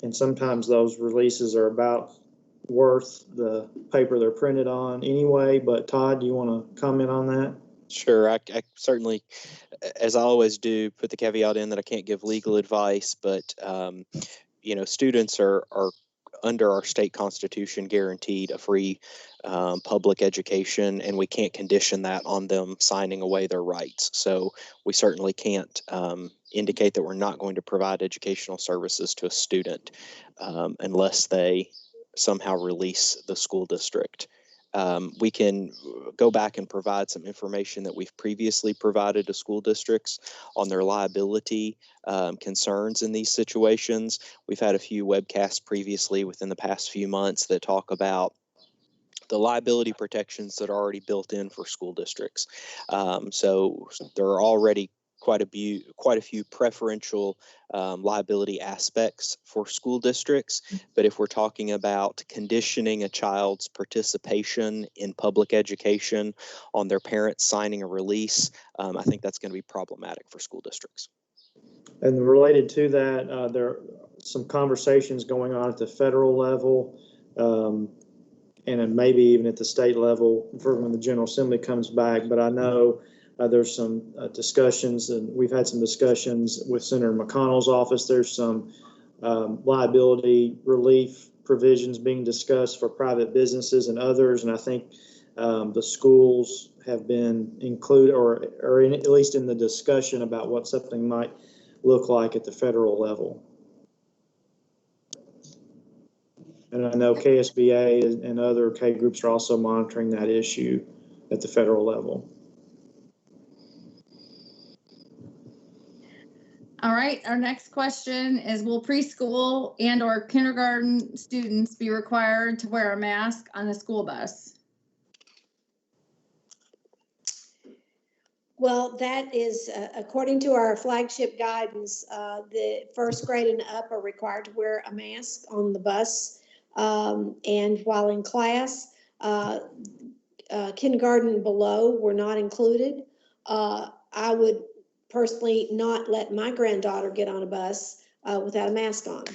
Speaker 1: and sometimes those releases are about worth the paper they're printed on anyway. But Todd, do you want to comment on that?
Speaker 14: Sure, I certainly, as I always do, put the caveat in that I can't give legal advice, but students are under our state constitution guaranteed a free public education, and we can't condition that on them signing away their rights. So we certainly can't indicate that we're not going to provide educational services to a student unless they somehow release the school district. We can go back and provide some information that we've previously provided to school districts on their liability concerns in these situations. We've had a few webcasts previously within the past few months that talk about the liability protections that are already built in for school districts. So there are already quite a few preferential liability aspects for school districts. But if we're talking about conditioning a child's participation in public education on their parents signing a release, I think that's going to be problematic for school districts.
Speaker 1: And related to that, there are some conversations going on at the federal level, and then maybe even at the state level for when the General Assembly comes back. But I know there's some discussions, and we've had some discussions with Senator McConnell's office. There's some liability relief provisions being discussed for private businesses and others. And I think the schools have been included, or at least in the discussion about what something might look like at the federal level. And I know KSBA and other K groups are also monitoring that issue at the federal level.
Speaker 2: All right, our next question is, will preschool and or kindergarten students be required to wear a mask on the school bus?
Speaker 11: Well, that is, according to our flagship guidance, the first grade and up are required to wear a mask on the bus. And while in class, kindergarten and below were not included. I would personally not let my granddaughter get on a bus without a mask on.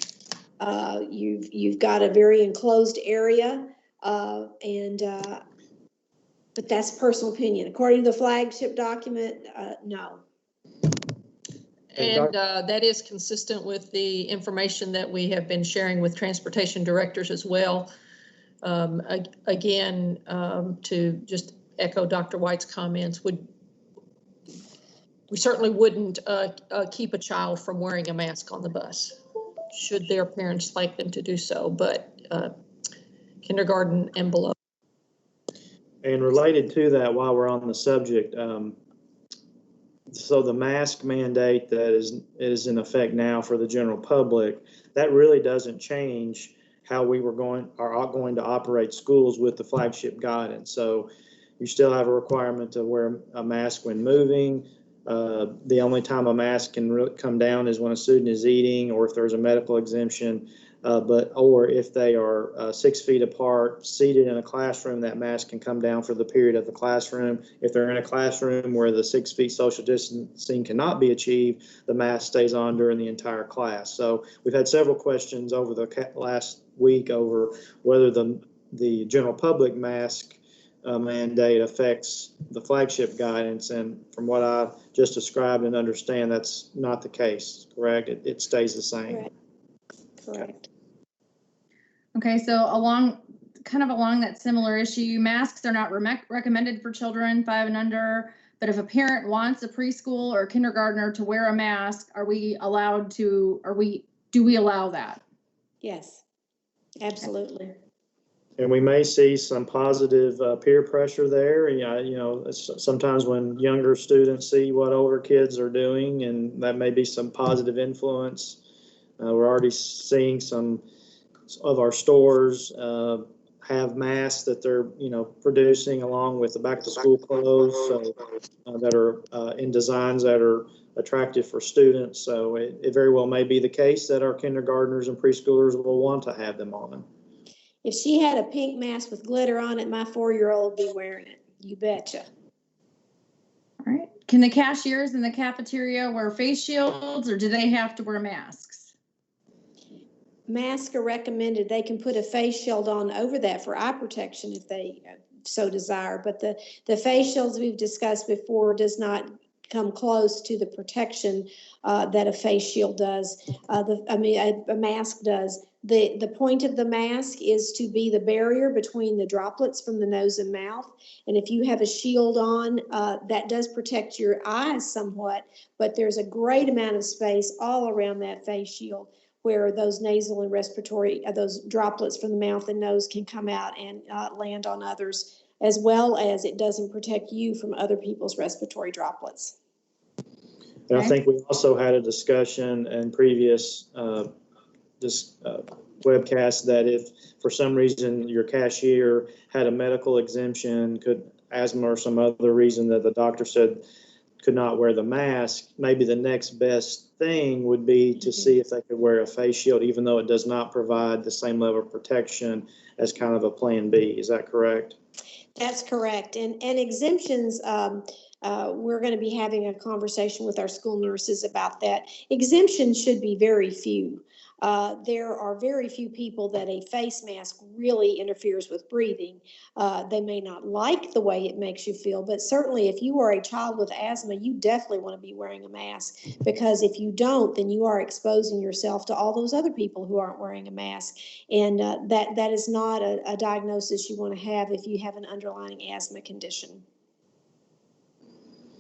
Speaker 11: You've got a very enclosed area, but that's personal opinion. According to the flagship document, no.
Speaker 15: And that is consistent with the information that we have been sharing with transportation directors as well. Again, to just echo Dr. White's comments, we certainly wouldn't keep a child from wearing a mask on the bus, should their parents like them to do so, but kindergarten and below.
Speaker 1: And related to that, while we're on the subject, so the mask mandate that is in effect now for the general public, that really doesn't change how we are going to operate schools with the flagship guidance. So you still have a requirement to wear a mask when moving. The only time a mask can really come down is when a student is eating, or if there's a medical exemption. Or if they are 6 feet apart, seated in a classroom, that mask can come down for the period of the classroom. If they're in a classroom where the 6 feet social distancing cannot be achieved, the mask stays on during the entire class. So we've had several questions over the last week over whether the general public mask mandate affects the flagship guidance. And from what I just described and understand, that's not the case, correct? It stays the same.
Speaker 11: Correct.
Speaker 2: Okay, so along that similar issue, masks are not recommended for children 5 and under, but if a parent wants a preschool or kindergartner to wear a mask, do we allow that?
Speaker 11: Yes, absolutely.
Speaker 1: And we may see some positive peer pressure there. Sometimes when younger students see what older kids are doing, and that may be some positive influence. We're already seeing some of our stores have masks that they're producing along with the back to school clothes, that are in designs that are attractive for students. So it very well may be the case that our kindergartners and preschoolers will want to have them on.
Speaker 11: If she had a pink mask with glitter on it, my 4-year-old would be wearing it. You betcha.
Speaker 2: All right. Can the cashiers in the cafeteria wear face shields, or do they have to wear masks?
Speaker 11: Masks are recommended. They can put a face shield on over that for eye protection if they so desire. But the face shields we've discussed before does not come close to the protection that a face shield does. A mask does. The point of the mask is to be the barrier between the droplets from the nose and mouth. And if you have a shield on, that does protect your eyes somewhat, but there's a great amount of space all around that face shield where those nasal and respiratory, those droplets from the mouth and nose can come out and land on others, as well as it doesn't protect you from other people's respiratory droplets.
Speaker 1: And I think we also had a discussion in previous webcast that if for some reason your cashier had a medical exemption, asthma or some other reason that the doctor said could not wear the mask, maybe the next best thing would be to see if they could wear a face shield, even though it does not provide the same level of protection as kind of a plan B. Is that correct?
Speaker 11: That's correct. And exemptions, we're going to be having a conversation with our school nurses about that. Exemptions should be very few. There are very few people that a face mask really interferes with breathing. They may not like the way it makes you feel, but certainly if you are a child with asthma, you definitely want to be wearing a mask, because if you don't, then you are exposing yourself to all those other people who aren't wearing a mask. And that is not a diagnosis you want to have if you have an underlying asthma condition.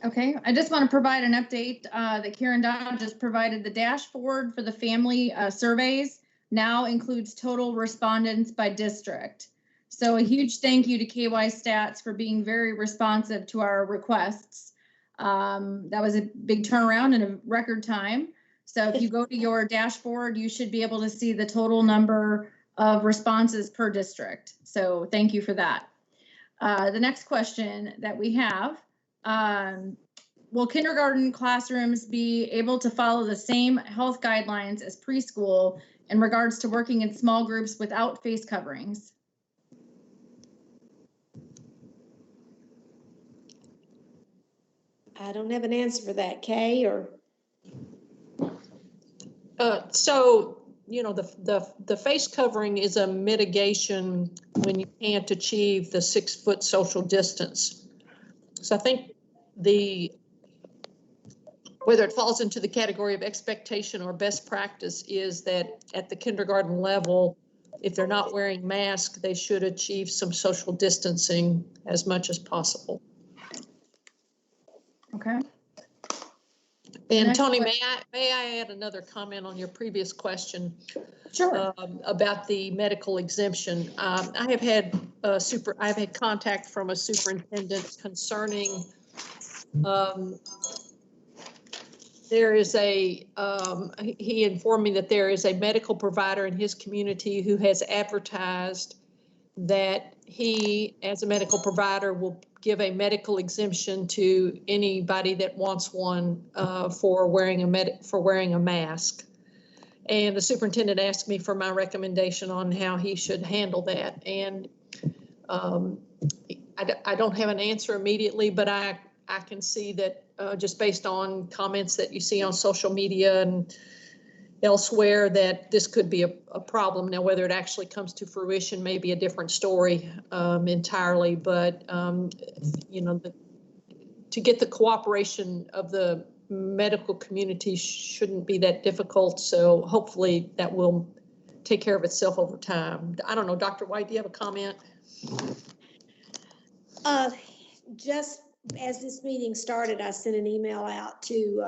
Speaker 2: Okay, I just want to provide an update that Karen Dodd just provided. The dashboard for the family surveys now includes total respondents by district. So a huge thank you to KY Stats for being very responsive to our requests. That was a big turnaround in a record time. So if you go to your dashboard, you should be able to see the total number of responses per district. So thank you for that. The next question that we have, will kindergarten classrooms be able to follow the same health guidelines as preschool in regards to working in small groups without face coverings?
Speaker 11: I don't have an answer for that, Kay, or?
Speaker 15: So, the face covering is a mitigation when you can't achieve the 6-foot social distance. So I think the whether it falls into the category of expectation or best practice, is that at the kindergarten level, if they're not wearing masks, they should achieve some social distancing as much as possible.
Speaker 2: Okay.
Speaker 15: And
Speaker 2: Next
Speaker 15: Tony,
Speaker 2: question.
Speaker 15: may I add another comment on your previous question?
Speaker 2: Sure.
Speaker 15: About the medical exemption. I've had contact from a superintendent concerning there is he informed me that there is a medical provider in his community who has advertised that he, as a medical provider, will give a medical exemption to anybody that wants one for wearing a mask. And the superintendent asked me for my recommendation on how he should handle that. And I don't have an answer immediately, but I can see that just based on comments that you see on social media and elsewhere, that this could be a problem. Now, whether it actually comes to fruition may be a different story entirely, but you know, to get the cooperation of the medical community shouldn't be that difficult. So hopefully that will take care of itself over time. I don't know, Dr. White, do you have a comment?
Speaker 11: Just as this meeting started, I sent an email out to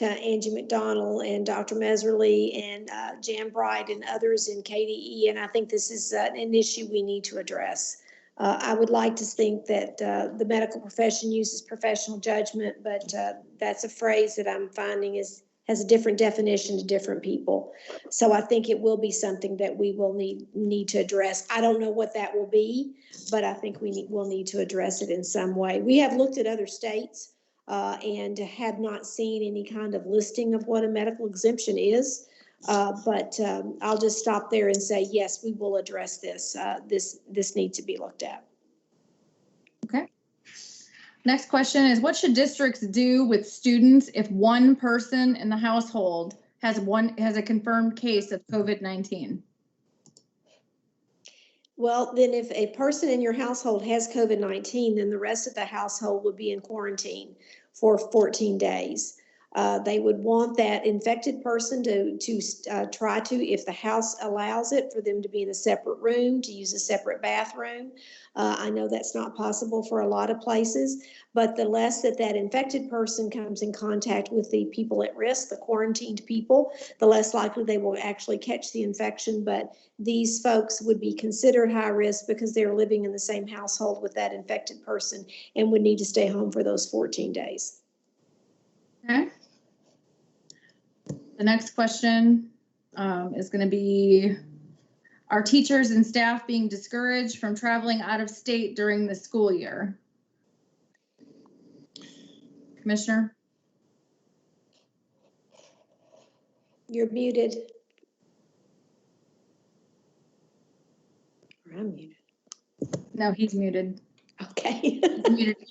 Speaker 11: Angie McDonald and Dr. Meserly and Jan Bright and others in KDE, and I think this is an issue we need to address. I would like to think that the medical profession uses professional judgment, but that's a phrase that I'm finding has a different definition to different people. So I think it will be something that we will need to address. I don't know what that will be, but I think we'll need to address it in some way. We have looked at other states and have not seen any kind of listing of what a medical exemption is. But I'll just stop there and say, yes, we will address this. This needs to be looked at.
Speaker 2: Okay. Next question is, what should districts do with students if one person in the household has a confirmed case of COVID-19?
Speaker 11: Well, then if a person in your household has COVID-19, then the rest of the household would be in quarantine for 14 days. They would want that infected person to try to, if the house allows it, for them to be in a separate room, to use a separate bathroom. I know that's not possible for a lot of places, but the less that infected person comes in contact with the people at risk, the quarantined people, the less likely they will actually catch the infection. But these folks would be considered high risk because they're living in the same household with that infected person and would need to stay home for those 14 days.
Speaker 2: Okay. The next question is going to be, are teachers and staff being discouraged from traveling out of state during the school year? Commissioner?
Speaker 11: You're muted. Or I'm muted.
Speaker 2: No, he's muted.
Speaker 11: Okay.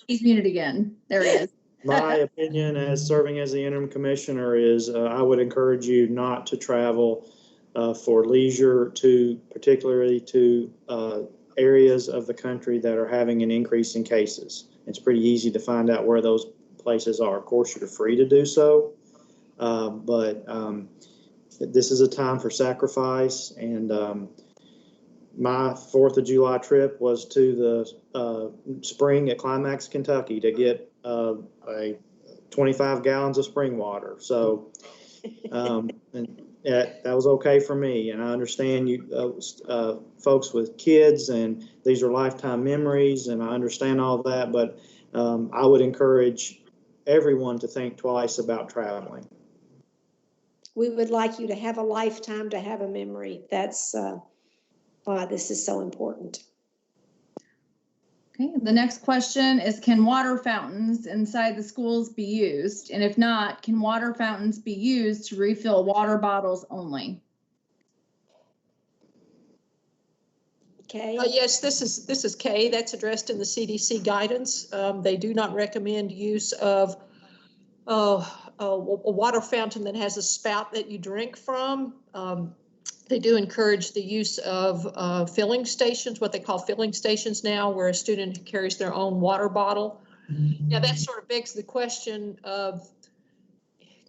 Speaker 2: He's muted again. There he is.
Speaker 1: My opinion as serving as the interim commissioner is I would encourage you not to travel for leisure, particularly to areas of the country that are having an increase in cases. It's pretty easy to find out where those places are. Of course, you're free to do so, but this is a time for sacrifice. And my 4th of July trip was to the spring at Climax, Kentucky to get 25 gallons of spring water. So and that was okay for me. And I understand you folks with kids, and these are lifetime memories, and I understand all that, but I would encourage everyone to think twice about traveling.
Speaker 11: We would like you to have a lifetime to have a memory. That's why this is so important.
Speaker 2: Okay, the next question is, can water fountains inside the schools be used? And if not, can water fountains be used to refill water bottles only?
Speaker 11: Okay.
Speaker 15: Yes, this is Kay. That's addressed in the CDC guidance. They do not recommend use of a water fountain that has a spout that you drink from. They do encourage the use of filling stations, what they call filling stations now, where a student carries their own water bottle. Now that sort of begs the question of,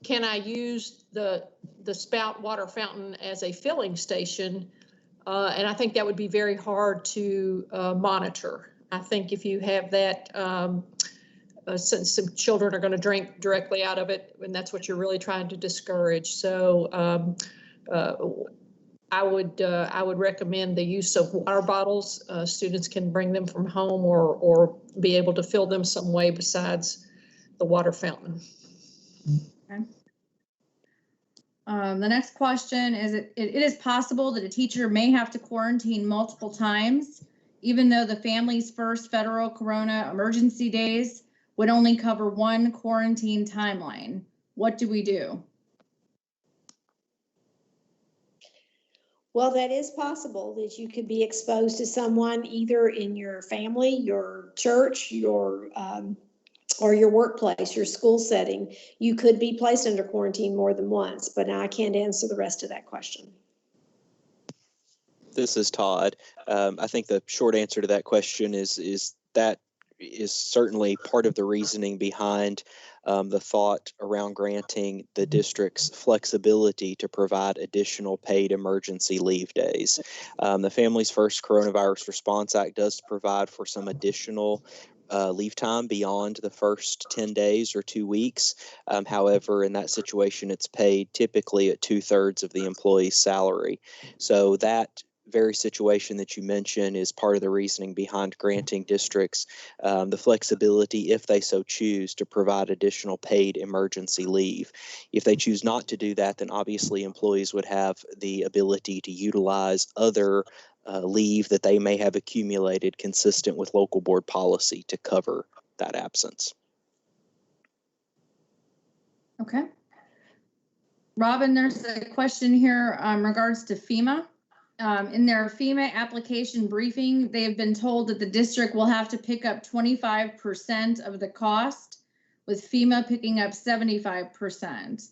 Speaker 15: can I use the spout water fountain as a filling station? And I think that would be very hard to monitor. I think if you have that, since some children are going to drink directly out of it, and that's what you're really trying to discourage. So I would recommend the use of water bottles. Students can bring them from home or be able to fill them some way besides the water fountain.
Speaker 2: Okay. The next question is, it is possible that a teacher may have to quarantine multiple times, even though the family's first federal corona emergency days would only cover one quarantine timeline. What do we do?
Speaker 11: Well, that is possible that you could be exposed to someone either in your family, your church, your or your workplace, your school setting. You could be placed under quarantine more than once, but I can't answer the rest of that question.
Speaker 14: This is Todd. I think the short answer to that question is that is certainly part of the reasoning behind the thought around granting the district's flexibility to provide additional paid emergency leave days. The Families First Coronavirus Response Act does provide for some additional leave time beyond the first 10 days or 2 weeks. However, in that situation, it's paid typically at 2/3 of the employee's salary. So that very situation that you mentioned is part of the reasoning behind granting districts the flexibility, if they so choose, to provide additional paid emergency leave. If they choose not to do that, then obviously employees would have the ability to utilize other leave that they may have accumulated consistent with local board policy to cover that absence.
Speaker 2: Okay. Robin, there's a question here in regards to FEMA. In their FEMA application briefing, they have been told that the district will have to pick up 25% of the cost, with FEMA picking up 75%.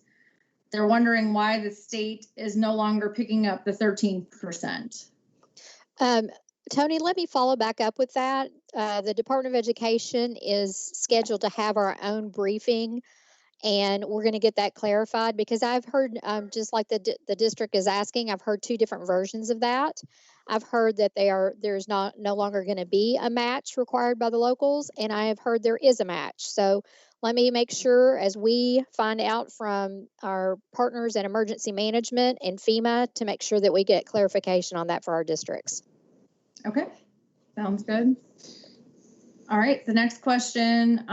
Speaker 2: They're wondering why the state is no longer picking up the 13%.
Speaker 3: Tony, let me follow back up with that. The Department of Education is scheduled to have our own briefing, and we're going to get that clarified, because I've heard, just like the district is asking, I've heard two different versions of that. I've heard that there's no longer going to be a match required by the locals, and I have heard there is a match. So let me make sure, as we find out from our partners in emergency management and FEMA, to make sure that we get clarification on that for our districts.
Speaker 2: Okay, sounds good. All right, the next question.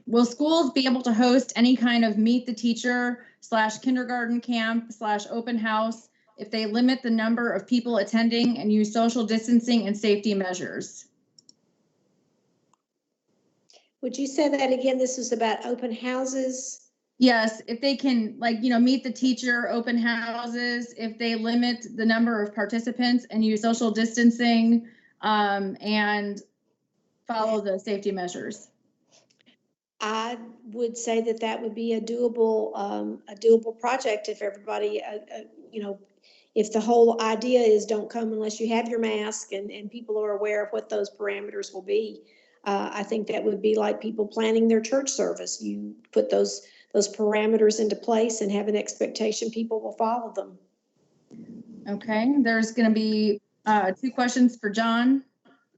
Speaker 2: Will schools be able to host any kind of meet the teacher / kindergarten camp / open house if they limit the number of people attending and use social distancing and safety measures?
Speaker 11: Would you say that again? This is about open houses?
Speaker 2: Yes, if they can, meet the teacher, open houses, if they limit the number of participants and use social distancing and follow the safety measures.
Speaker 11: I would say that would be a doable project if everybody, if the whole idea is don't come unless you have your mask and people are aware of what those parameters will be. I think that would be like people planning their church service. You put those parameters into place and have an expectation people will follow them. Okay,
Speaker 2: there's going to be 2 questions for John.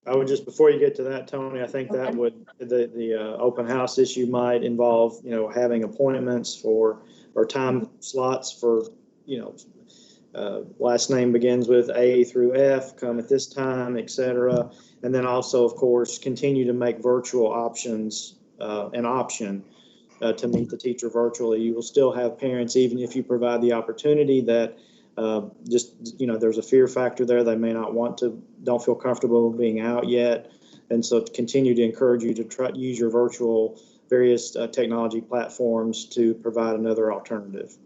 Speaker 1: I would just, before you get to that, Tony, I think that would, the open house issue might involve, having appointments or time slots for, last name begins with A through F, come at this time, et cetera. And then also, of course, continue to make virtual options an option to meet the teacher virtually. You will still have parents, even if you provide the opportunity, that there's a fear factor there. They may not don't feel comfortable being out yet. And so to continue to encourage you to try use your virtual various technology platforms to provide another alternative.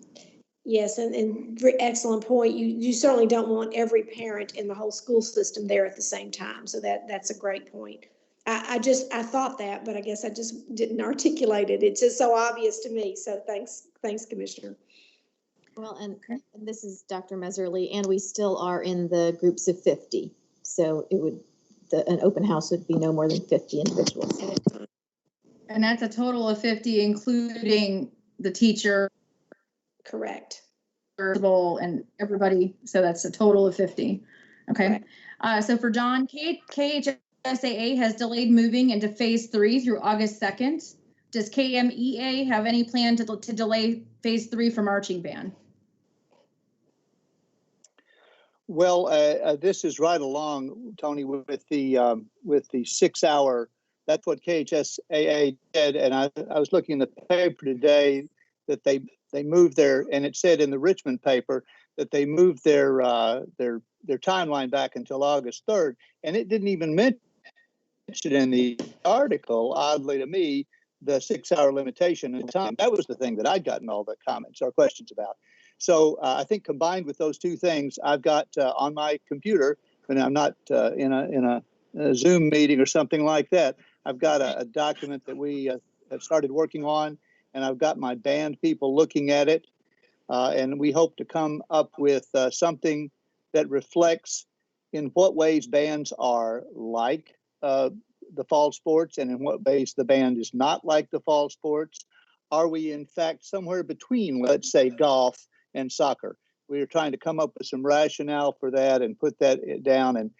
Speaker 11: Yes, and excellent point. You certainly don't want every parent in the whole school system there at the same time. So that's a great point. I thought that, but I guess I just didn't articulate it. It's just so obvious to me. So thanks, Commissioner.
Speaker 12: Well, and this is Dr. Meserly, and we still are in the groups of 50. So an open house would be no more than 50 individuals.
Speaker 2: And that's a total of 50, including the teacher.
Speaker 11: Correct.
Speaker 2: And everybody, so that's a total of 50. Okay. So for John, KHSAA has delayed moving into phase 3 through August 2nd. Does KMEA have any plan to delay phase 3 for marching band?
Speaker 8: Well, this is right along, Tony, with the 6 hour. That's what KHSAA did, and I was looking in the paper today that they moved their, and it said in the Richmond paper that they moved their timeline back until August 3rd, and it didn't even mention in the article, oddly to me, the 6 hour limitation in time. That was the thing that I'd gotten all the comments or questions about. So I think combined with those two things, I've got on my computer, and I'm not in a Zoom meeting or something like that, I've got a document that we have started working on, and I've got my band people looking at it, and we hope to come up with something that reflects in what ways bands are like the fall sports and in what ways the band is not like the fall sports. Are we in fact somewhere between, let's say, golf and soccer? We are trying to come up with some rationale for that and put that down and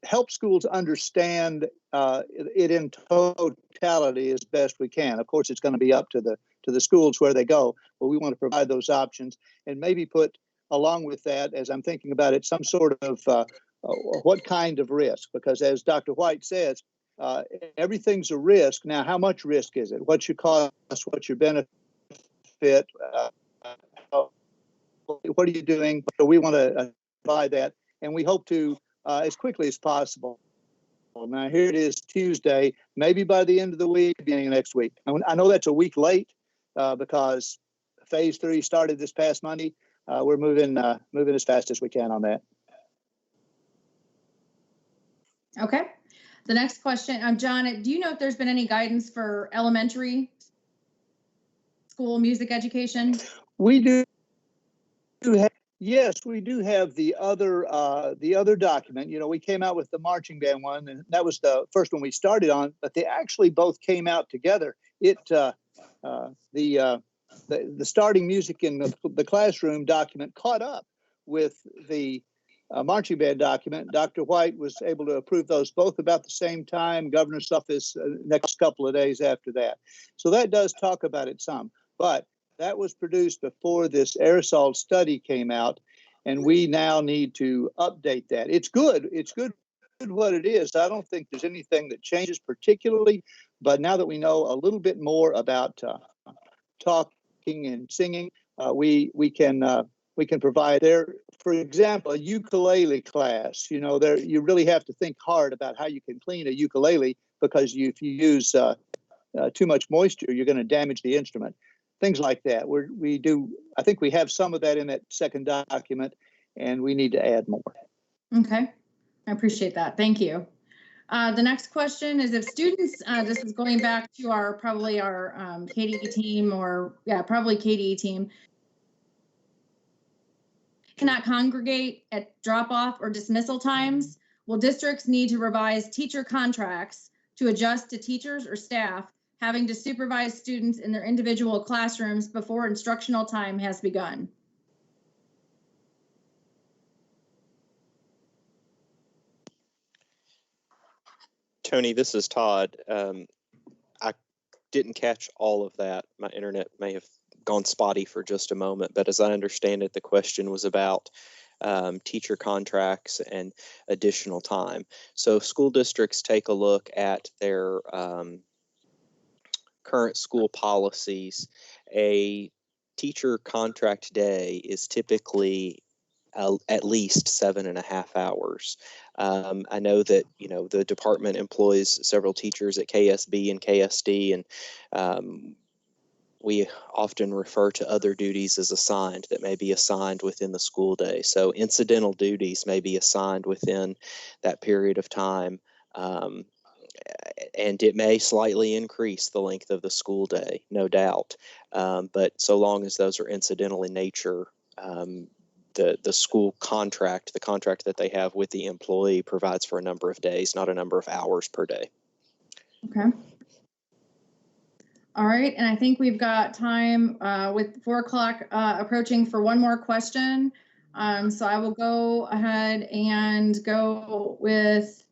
Speaker 8: help schools understand it in totality as best we can. Of course, it's going to be up to the schools where they go, but we want to provide those options and maybe put along with that, as I'm thinking about it, some sort of what kind of risk, because as Dr. White says, everything's a risk. Now, how much risk is it? What's your cost? What's your benefit? What are you doing? So we want to provide that, and we hope to as quickly as possible. Now, here it is Tuesday, maybe by the end of the week, beginning of next week. I know that's a week late because phase 3 started this past Monday. We're moving as fast as we can on that.
Speaker 2: Okay. The next question, John, do you know if there's been any guidance for elementary school music education?
Speaker 8: We do have, yes, we do have the other document. You know, we came out with the marching band one, and that was the first one we started on, but they actually both came out together. The starting music in the classroom document caught up with the marching band document. Dr. White was able to approve those both about the same time. Governor's office next couple of days after that. So that does talk about it some, but that was produced before this aerosol study came out, and we now need to update that. It's good. It's good what it is. I don't think there's anything that changes particularly, but now that we know a little bit more about talking and singing, we can provide there. For example, a ukulele class. You know, you really have to think hard about how you can clean a ukulele, because if you use too much moisture, you're going to damage the instrument. Things like that. I think we have some of that in that second document, and we need to add more.
Speaker 2: Okay, I appreciate that. Thank you. The next question is, if students, this is going back to our KDE team, or probably KDE team, cannot congregate at drop-off or dismissal times, will districts need to revise teacher contracts to adjust to teachers or staff having to supervise students in their individual classrooms before instructional time has begun?
Speaker 14: Tony, this is Todd. I didn't catch all of that. My internet may have gone spotty for just a moment, but as I understand it, the question was about teacher contracts and additional time. So school districts take a look at their current school policies. A teacher contract day is typically at least 7.5 hours. I know that, the department employs several teachers at KSB and KSD, and we often refer to other duties as assigned that may be assigned within the school day. So incidental duties may be assigned within that period of time, and it may slightly increase the length of the school day, no doubt. But so long as those are incidental in nature, the school contract, the contract that they have with the employee, provides for a number of days, not a number of hours per day.
Speaker 2: Okay. All right, and I think we've got time with 4 o'clock approaching for one more question. So I will go ahead and go with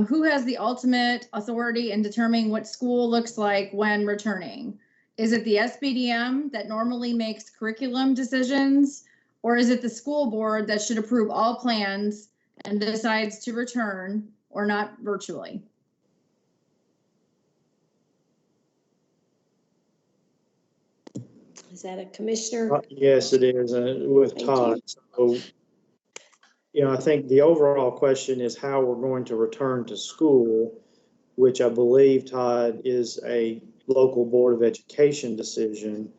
Speaker 2: who has the ultimate authority in determining what school looks like when returning? Is it the SBDM that normally makes curriculum decisions, or is it the school board that should approve all plans and decides to return or not virtually?
Speaker 11: Is that a commissioner?
Speaker 1: Yes, it is, with
Speaker 11: Thank
Speaker 1: Todd. So, I think the overall question is how we're going to return to school, which I believe, Todd, is a local Board of Education decision,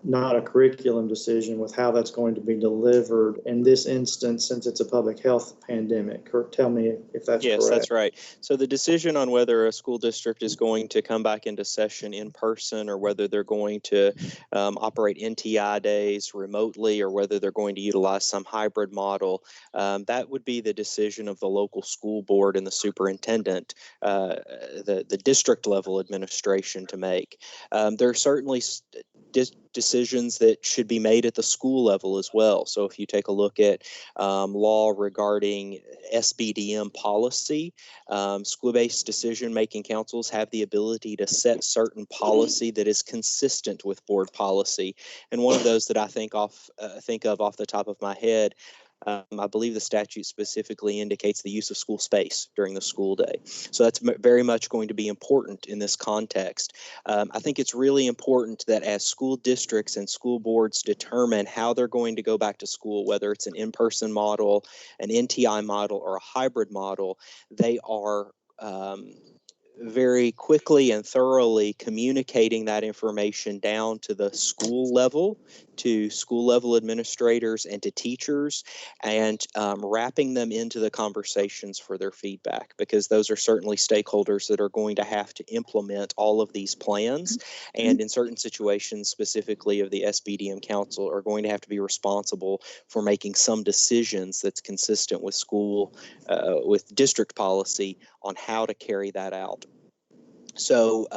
Speaker 1: not a curriculum decision with how that's going to be delivered in this instance, since it's a public health pandemic. Tell me if that's correct.
Speaker 14: Yes, that's right. So the decision on whether a school district is going to come back into session in person or whether they're going to operate NTI days remotely or whether they're going to utilize some hybrid model, that would be the decision of the local school board and the superintendent, the district level administration to make. There are certainly decisions that should be made at the school level as well. So if you take a look at law regarding SBDM policy, school-based decision-making councils have the ability to set certain policy that is consistent with board policy. And one of those that I think of off the top of my head, I believe the statute specifically indicates the use of school space during the school day. So that's very much going to be important in this context. I think it's really important that as school districts and school boards determine how they're going to go back to school, whether it's an in-person model, an NTI model, or a hybrid model, they are very quickly and thoroughly communicating that information down to the school level, to school level administrators and to teachers, and wrapping them into the conversations for their feedback, because those are certainly stakeholders that are going to have to implement all of these plans, and in certain situations, specifically of the SBDM Council, are going to have to be responsible for making some decisions that's consistent with school, with district policy on how to carry that out. So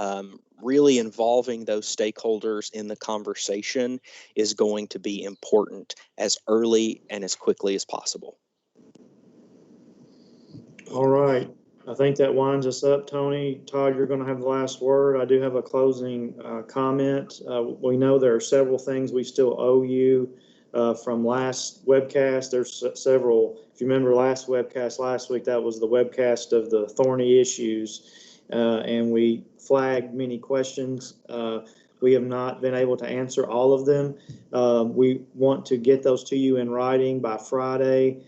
Speaker 14: really involving those stakeholders in the conversation is going to be important as early and as quickly as possible.
Speaker 1: All right. I think that winds us up, Tony. Todd, you're going to have the last word. I do have a closing comment. We know there are several things we still owe you from last webcast. There's several. If you remember last webcast last week, that was the webcast of the thorny issues. And we flagged many questions. We have not been able to answer all of them. We want to get those to you in writing by Friday.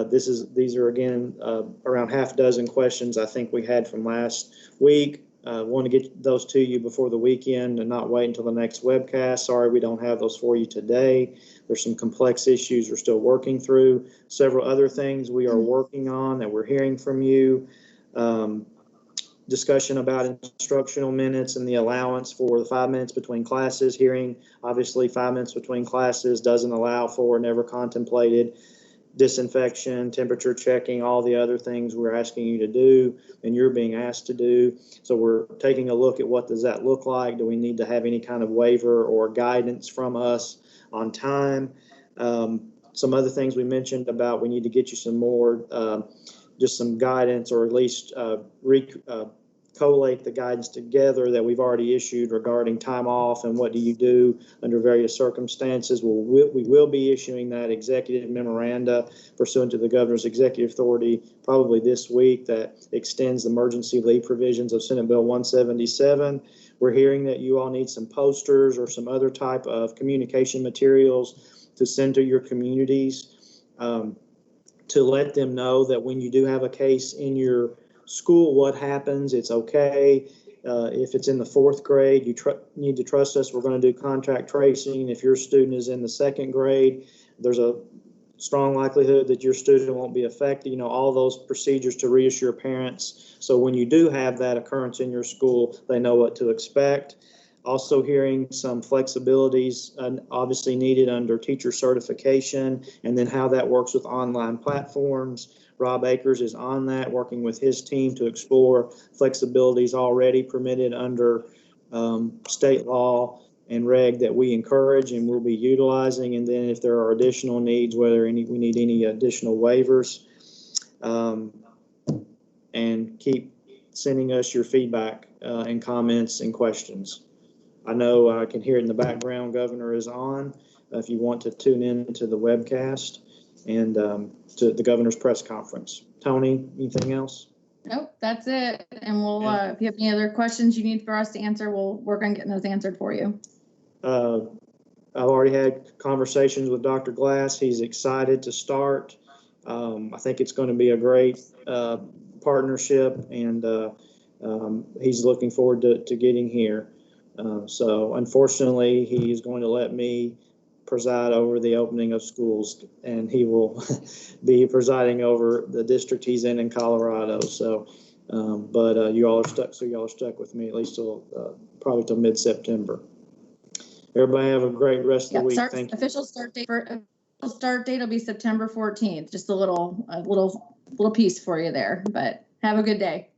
Speaker 1: These are again around half a dozen questions I think we had from last week. Want to get those to you before the weekend and not wait until the next webcast. Sorry we don't have those for you today. There's some complex issues we're still working through. Several other things we are working on that we're hearing from you. Discussion about instructional minutes and the allowance for the 5 minutes between classes. Hearing, obviously, 5 minutes between classes doesn't allow for, never contemplated, disinfection, temperature checking, all the other things we're asking you to do and you're being asked to do. So we're taking a look at what does that look like? Do we need to have any kind of waiver or guidance from us on time? Some other things we mentioned about we need to get you some more just some guidance, or at least collate the guidance together that we've already issued regarding time off and what do you do under various circumstances. We will be issuing that executive memoranda pursuant to the governor's executive authority probably this week that extends the emergency leave provisions of Senate Bill 177. We're hearing that you all need some posters or some other type of communication materials to send to your communities to let them know that when you do have a case in your school, what happens. It's okay. If it's in the 4th grade, you need to trust us. We're going to do contact tracing. If your student is in the 2nd grade, there's a strong likelihood that your student won't be affected. All those procedures to reassure parents. So when you do have that occurrence in your school, they know what to expect. Also hearing some flexibilities obviously needed under teacher certification, and then how that works with online platforms. Rob Akers is on that, working with his team to explore flexibilities already permitted under state law and reg that we encourage and will be utilizing. And then if there are additional needs, whether we need any additional waivers, and keep sending us your feedback and comments and questions. I know I can hear it in the background. Governor is on. If you want to tune in to the webcast and to the governor's press conference. Tony, anything else?
Speaker 2: Nope, that's it. And we'll, if you have any other questions you need for us to answer, we'll work on getting those answered for you.
Speaker 1: I've already had conversations with Dr. Glass. He's excited to start. I think it's going to be a great partnership, and he's looking forward to getting here. So unfortunately, he is going to let me preside over the opening of schools, and he will be presiding over the district he's in Colorado. So, but you all are stuck. So y'all are stuck with me at least till probably till mid-September. Everybody have a great rest of the week. Thank you.
Speaker 2: Official start date will be September 14th. Just a little piece for you there. But have a good day.